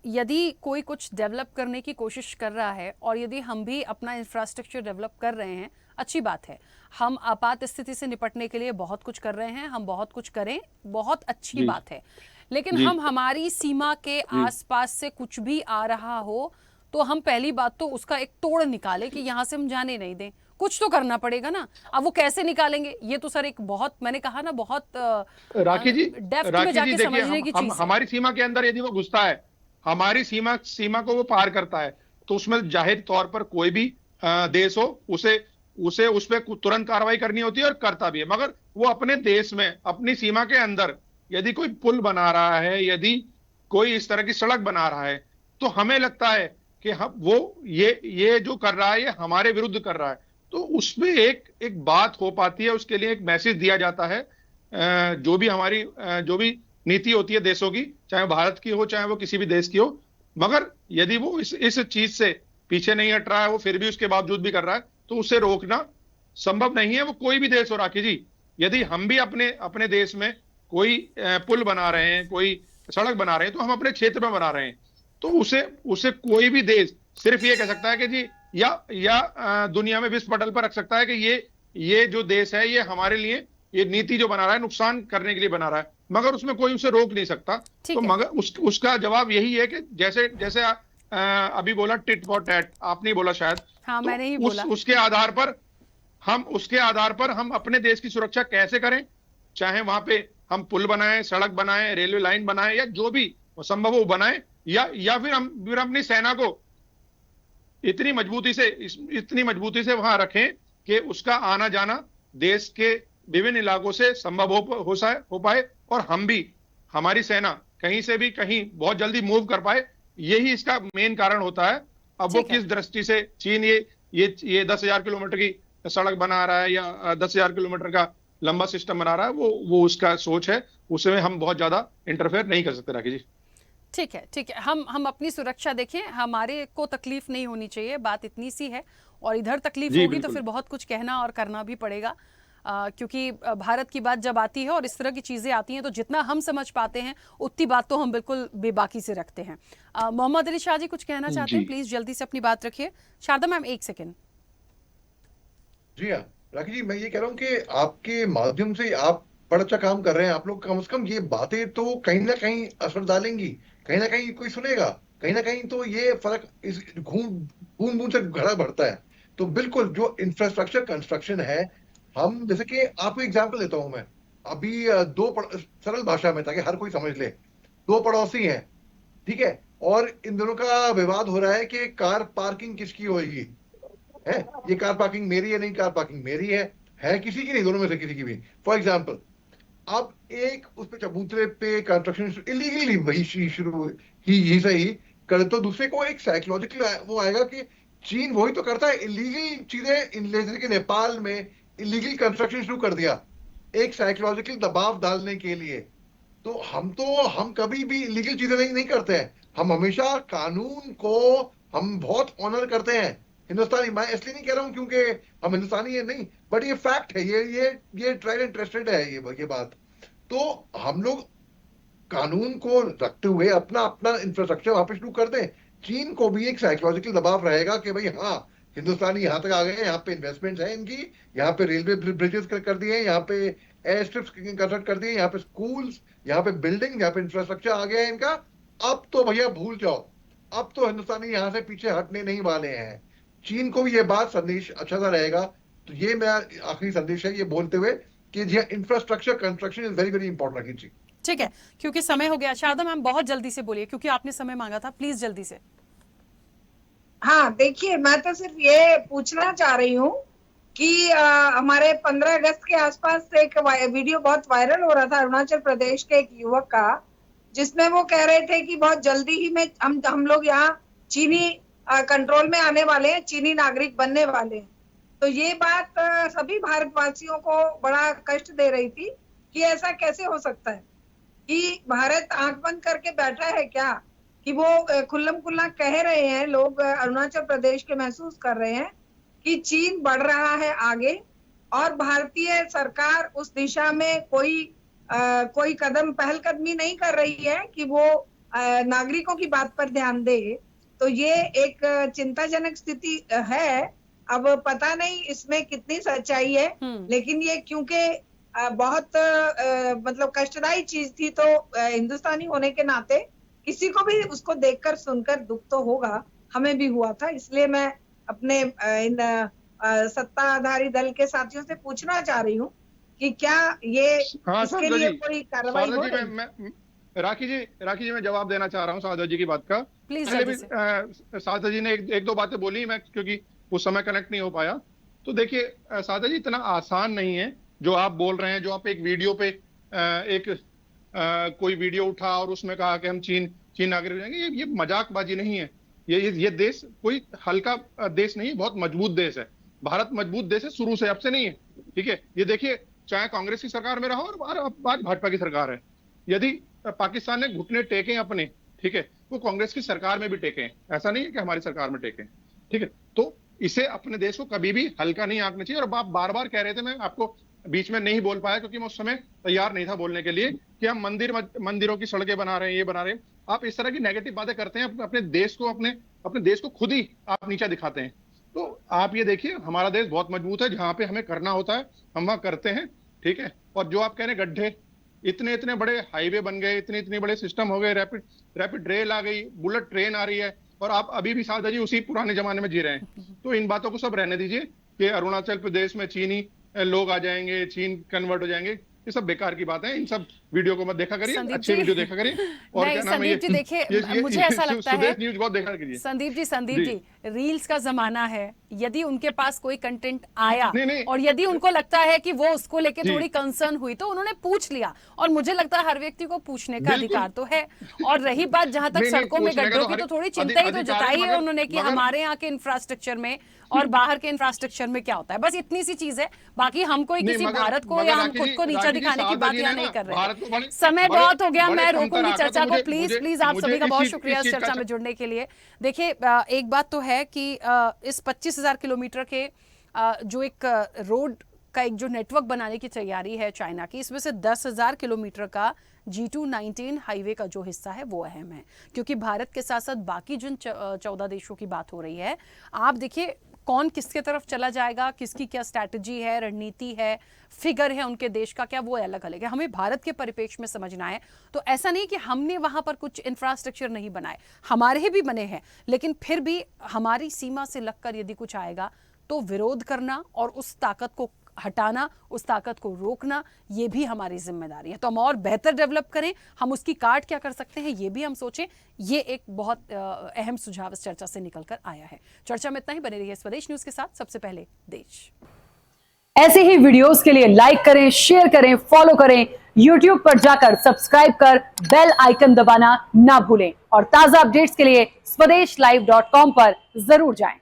यदि कोई कुछ डेवलप करने की कोशिश कर रहा है और यदि हम भी अपना इंफ्रास्ट्रक्चर डेवलप कर रहे हैं, अच्छी बात है। हम आपात स्थिति से निपटने के लिए बहुत कुछ कर रहे हैं, हम बहुत कुछ करें, बहुत अच्छी बात है। लेकिन हम हमारी सीमा के आसपास से कुछ भी आ रहा हो तो हम पहली बात तो उसका एक तोड़ निकालें कि यहाँ से हम जाने नहीं दें। कुछ तो करना पड़ेगा ना। अब वो कैसे निकालेंगे, ये तो सर एक बहुत, मैंने कहा ना, बहुत राखी जी, डेप्थ में जाके समझने की चीज। हमारी सीमा के अंदर यदि वो घुसता है, हमारी सीमा को वो पार करता है, तो उसमें जाहिर तौर पर कोई भी देश हो, उसे उस पर तुरंत कार्रवाई करनी होती है और करता भी है। मगर वो अपने देश में, अपनी सीमा के अंदर यदि कोई पुल बना रहा है, यदि कोई इस तरह की सड़क बना रहा है, तो हमें लगता है कि वो ये जो कर रहा है ये हमारे विरुद्ध कर रहा है। तो उसमें एक बात हो पाती है, उसके लिए एक मैसेज दिया जाता है। जो भी नीति होती है देशों की, चाहे भारत की हो चाहे वो किसी भी देश की हो, मगर यदि वो इस चीज से पीछे नहीं हट रहा है, वो फिर भी उसके बावजूद भी कर रहा है, तो उसे रोकना संभव नहीं है, वो कोई भी देश हो, राखी जी। यदि हम भी अपने देश में कोई पुल बना रहे हैं, कोई सड़क बना रहे हैं, तो हम अपने क्षेत्र में बना रहे हैं। तो उसे कोई भी देश सिर्फ ये कह सकता है कि जी, या दुनिया में विश्व पटल पर रख सकता है कि ये जो देश है ये हमारे लिए ये नीति जो बना रहा है नुकसान करने के लिए बना रहा है, मगर उसमें कोई उसे रोक नहीं सकता। तो मगर उसका जवाब यही है कि जैसे जैसे अभी बोला टिट फॉर टैट, आपने बोला शायद, हाँ, तो मैंने ही बोला। उसके आधार पर हम अपने देश की सुरक्षा कैसे करें, चाहे वहां पे हम पुल बनाएं, सड़क बनाएं, रेलवे लाइन बनाएं, या जो भी संभव हो बनाएं, या फिर हम अपनी सेना को इतनी मजबूती से वहां रखें कि उसका आना जाना देश के विभिन्न इलाकों से संभव हो पाए, और हम भी, हमारी सेना कहीं से भी कहीं बहुत जल्दी मूव कर पाए। यही इसका मेन कारण होता है। अब वो किस दृष्टि से चीन ये 10,000 किलोमीटर की सड़क बना रहा है या 10,000 किलोमीटर का लंबा सिस्टम बना रहा है, वो उसका सोच है, उसमें हम बहुत ज्यादा इंटरफेयर नहीं कर सकते राखी जी। ठीक है, हम अपनी सुरक्षा देखें, हमारे को तकलीफ नहीं होनी चाहिए, बात इतनी सी है। और इधर तकलीफ होगी तो फिर बहुत कुछ कहना और करना भी पड़ेगा, क्योंकि भारत की बात जब आती है और इस तरह की चीज़ें आती हैं तो जितना हम समझ पाते हैं उतनी बात तो हम बिल्कुल बेबाकी से रखते हैं। मोहम्मद अली शाह जी कुछ कहना चाहते हैं, प्लीज जल्दी से अपनी बात रखिए। Sharda ma'am, 1 second. जी हाँ राखी जी, मैं ये कह रहा हूँ कि आपके माध्यम से आप बड़ा अच्छा काम कर रहे हैं। आप लोग कम से कम ये बातें तो कहीं ना कहीं असर डालेंगी, कहीं ना कहीं कोई सुनेगा, कहीं ना कहीं तो ये फर्क इस बूंद बूंद से घड़ा बढ़ता है। तो बिल्कुल जो इंफ्रास्ट्रक्चर कंस्ट्रक्शन है, हम जैसे कि आपको एग्जाम्पल देता हूं मैं अभी सरल भाषा में ताकि हर कोई समझ ले। 2 पड़ोसी हैं, ठीक है, और इन दोनों का विवाद हो रहा है कि कार पार्किंग किसकी होगी, है ये कार पार्किंग मेरी है, नहीं कार पार्किंग मेरी है किसी की नहीं, दोनों में से किसी की भी। फॉर एग्जाम्पल, अब एक उस पे चबूतरे पे कंस्ट्रक्शन इलीगली वही शुरू ही सही कर, तो दूसरे को एक साइकोलॉजिकल वो आएगा कि चीन वही तो करता है इलीगल चीजें, जैसे कि नेपाल में इलीगल कंस्ट्रक्शन शुरू कर दिया एक साइकोलॉजिकल दबाव डालने के लिए। तो हम कभी भी इलीगल चीजें नहीं करते हैं, हम हमेशा कानून को हम बहुत ऑनर करते हैं हिंदुस्तानी। मैं इसलिए नहीं कह रहा हूं क्योंकि हम हिंदुस्तानी है, नहीं, बट ये फैक्ट है, ये ट्राइड एंड ट्रस्टेड है ये बात। तो हम लोग कानून को रखते हुए अपना इंफ्रास्ट्रक्चर वहां पे शुरू कर दें। चीन को भी एक साइकोलॉजिकल दबाव रहेगा कि भाई हाँ, हिंदुस्तानी यहाँ तक आ गए हैं, यहाँ पे इन्वेस्टमेंट्स है इनकी, यहाँ पे रेलवे ब्रिजेस कर दिए, यहाँ पे एयर स्ट्रिप्स कंस्ट्रक्ट कर दिए, यहाँ पे स्कूल्स, यहाँ पे बिल्डिंग, यहाँ पे इंफ्रास्ट्रक्चर आ गया है इनका। अब तो भैया भूल जाओ, अब तो हिंदुस्तानी यहाँ से पीछे हटने नहीं वाले हैं। चीन को भी ये बात संदेश अच्छा सा रहेगा। तो ये मेरा आखिरी संदेश है ये बोलते हुए कि infrastructure construction is very very important रखी जी। ठीक है, क्योंकि समय हो गया। शारदा मैम बहुत जल्दी से बोलिए, क्योंकि आपने समय मांगा था, प्लीज जल्दी से। हाँ, देखिए, मैं तो सिर्फ ये पूछना चाह रही हूँ कि हमारे 15 अगस्त के आसपास एक वीडियो बहुत वायरल हो रहा था अरुणाचल प्रदेश के एक युवक का, जिसमें वो कह रहे थे कि बहुत जल्दी ही में हम लोग यहाँ चीनी कंट्रोल में आने वाले हैं, चीनी नागरिक बनने वाले हैं। तो ये बात सभी भारतवासियों को बड़ा कष्ट दे रही थी कि ऐसा कैसे हो सकता है कि भारत आंख बंद करके बैठा है क्या, कि वो खुल्लम खुल्ला कह रहे हैं, लोग अरुणाचल प्रदेश के महसूस कर रहे हैं कि चीन बढ़ रहा है आगे और भारतीय सरकार उस दिशा में कोई पहलकदमी नहीं कर रही है कि वो नागरिकों की बात पर ध्यान दे। तो ये एक चिंताजनक स्थिति है। अब पता नहीं इसमें कितनी सच्चाई है, लेकिन ये क्योंकि बहुत मतलब कष्टदायी चीज थी, तो हिंदुस्तानी होने के नाते किसी को भी उसको देखकर सुनकर दुख तो होगा, हमें भी हुआ था। इसलिए मैं अपने इन सत्ताधारी दल के साथियों से पूछना चाह रही हूँ कि क्या ये इसके लिए कोई कार्रवाई हो रही है? राखी जी मैं जवाब देना चाह रहा हूँ सादा जी की बात का। पहले भी सादा जी ने एक दो बातें बोली, मैं क्योंकि उस समय कनेक्ट नहीं हो पाया। तो देखिए सादा जी, इतना आसान नहीं है जो आप बोल रहे हैं, जो आप एक वीडियो पे कोई वीडियो उठा और उसमें कहा कि हम चीन नागरिक हो जाएंगे। ये मजाकबाजी नहीं है। ये देश कोई हल्का देश नहीं, बहुत मजबूत देश है। भारत मजबूत देश है शुरू से, अब से नहीं है, ठीक है। ये देखिए, चाहे कांग्रेस की सरकार में रहो और आज भाजपा की सरकार है, यदि पाकिस्तान ने घुटने टेके अपने, ठीक है, वो कांग्रेस की सरकार में भी टेके हैं, ऐसा नहीं है कि हमारी सरकार में टेके, ठीक है। तो इसे अपने देश को कभी भी हल्का नहीं आंकना चाहिए। और आप बार बार कह रहे थे, मैं आपको बीच में नहीं बोल पाया क्योंकि मैं उस समय तैयार नहीं था बोलने के लिए कि हम मंदिरों की सड़कें बना रहे हैं, ये बना रहे हैं। आप इस तरह की नेगेटिव बातें करते हैं, अपने देश को खुद ही आप नीचा दिखाते हैं। तो आप ये देखिए, हमारा देश बहुत मजबूत है, जहां पे हमें करना होता है हम वहां करते हैं, ठीक है। और जो आप कह रहे हैं गड्ढे, इतने बड़े हाईवे बन गए, इतने बड़े सिस्टम हो गए, रैपिड रेल आ गई, बुलेट ट्रेन आ रही है, और आप अभी भी सादा जी उसी पुराने जमाने में जी रहे हैं। तो इन बातों को सब रहने दीजिए कि अरुणाचल प्रदेश में चीनी लोग आ जाएंगे, चीन कन्वर्ट हो जाएंगे, ये सब बेकार की बात है। इन सब वीडियो को मत देखा करिए, अच्छे वीडियो देखा करिए। और क्या नाम है ये, देखिए मुझे ऐसा लगता है सुदेश न्यूज़ बहुत देखा करिए। संदीप जी रील्स का जमाना है, यदि उनके पास कोई कंटेंट आया नहीं, और यदि उनको लगता है कि वो उसको लेके थोड़ी कंसर्न हुई तो उन्होंने पूछ लिया, और मुझे लगता है हर व्यक्ति को पूछने का अधिकार तो है। और रही बात जहां तक सड़कों में गड्ढों की, तो थोड़ी चिंता ही तो जताई है उन्होंने कि हमारे यहाँ के इंफ्रास्ट्रक्चर में और बाहर के इंफ्रास्ट्रक्चर में क्या होता है। बस इतनी सी चीज है, बाकी हम कोई किसी भारत को या हम खुद को नीचा दिखाने की बात यहाँ नहीं कर रहे। समय बहुत हो गया, मैं रोकूंगी चर्चा को। प्लीज आप सभी का बहुत शुक्रिया इस चर्चा में जुड़ने के लिए। देखिए एक बात तो है कि इस 25,000 किलोमीटर के जो एक रोड का एक जो नेटवर्क बनाने की तैयारी है चाइना की, इसमें से 10,000 किलोमीटर का G219 हाईवे का जो हिस्सा है वो अहम है, क्योंकि भारत के साथ साथ बाकी जिन 14 देशों की बात हो रही है, आप देखिए कौन किसके तरफ चला जाएगा, किसकी क्या स्ट्रैटेजी है, रणनीति है, फिगर है उनके देश का क्या, वो अलग अलग है। हमें भारत के परिप्रेक्ष्य में समझना है। तो ऐसा नहीं कि हमने वहां पर कुछ इंफ्रास्ट्रक्चर नहीं बनाए, हमारे भी बने हैं, लेकिन फिर भी हमारी सीमा से लगकर यदि कुछ आएगा तो विरोध करना और उस ताकत को हटाना, उस ताकत को रोकना, ये भी हमारी जिम्मेदारी है। तो हम और बेहतर डेवलप करें, हम उसकी काट क्या कर सकते हैं ये भी हम सोचें। ये एक बहुत अहम सुझाव इस चर्चा से निकलकर आया है। चर्चा में इतना ही, बने रहिए स्वदेश न्यूज के साथ। सबसे पहले देश। ऐसे ही वीडियोस के लिए लाइक करें, शेयर करें, फॉलो करें, YouTube पर जाकर सब्सक्राइब कर बेल आइकन दबाना ना भूलें, और ताजा अपडेट्स के लिए स्वदेशलाइव.com पर जरूर जाएं।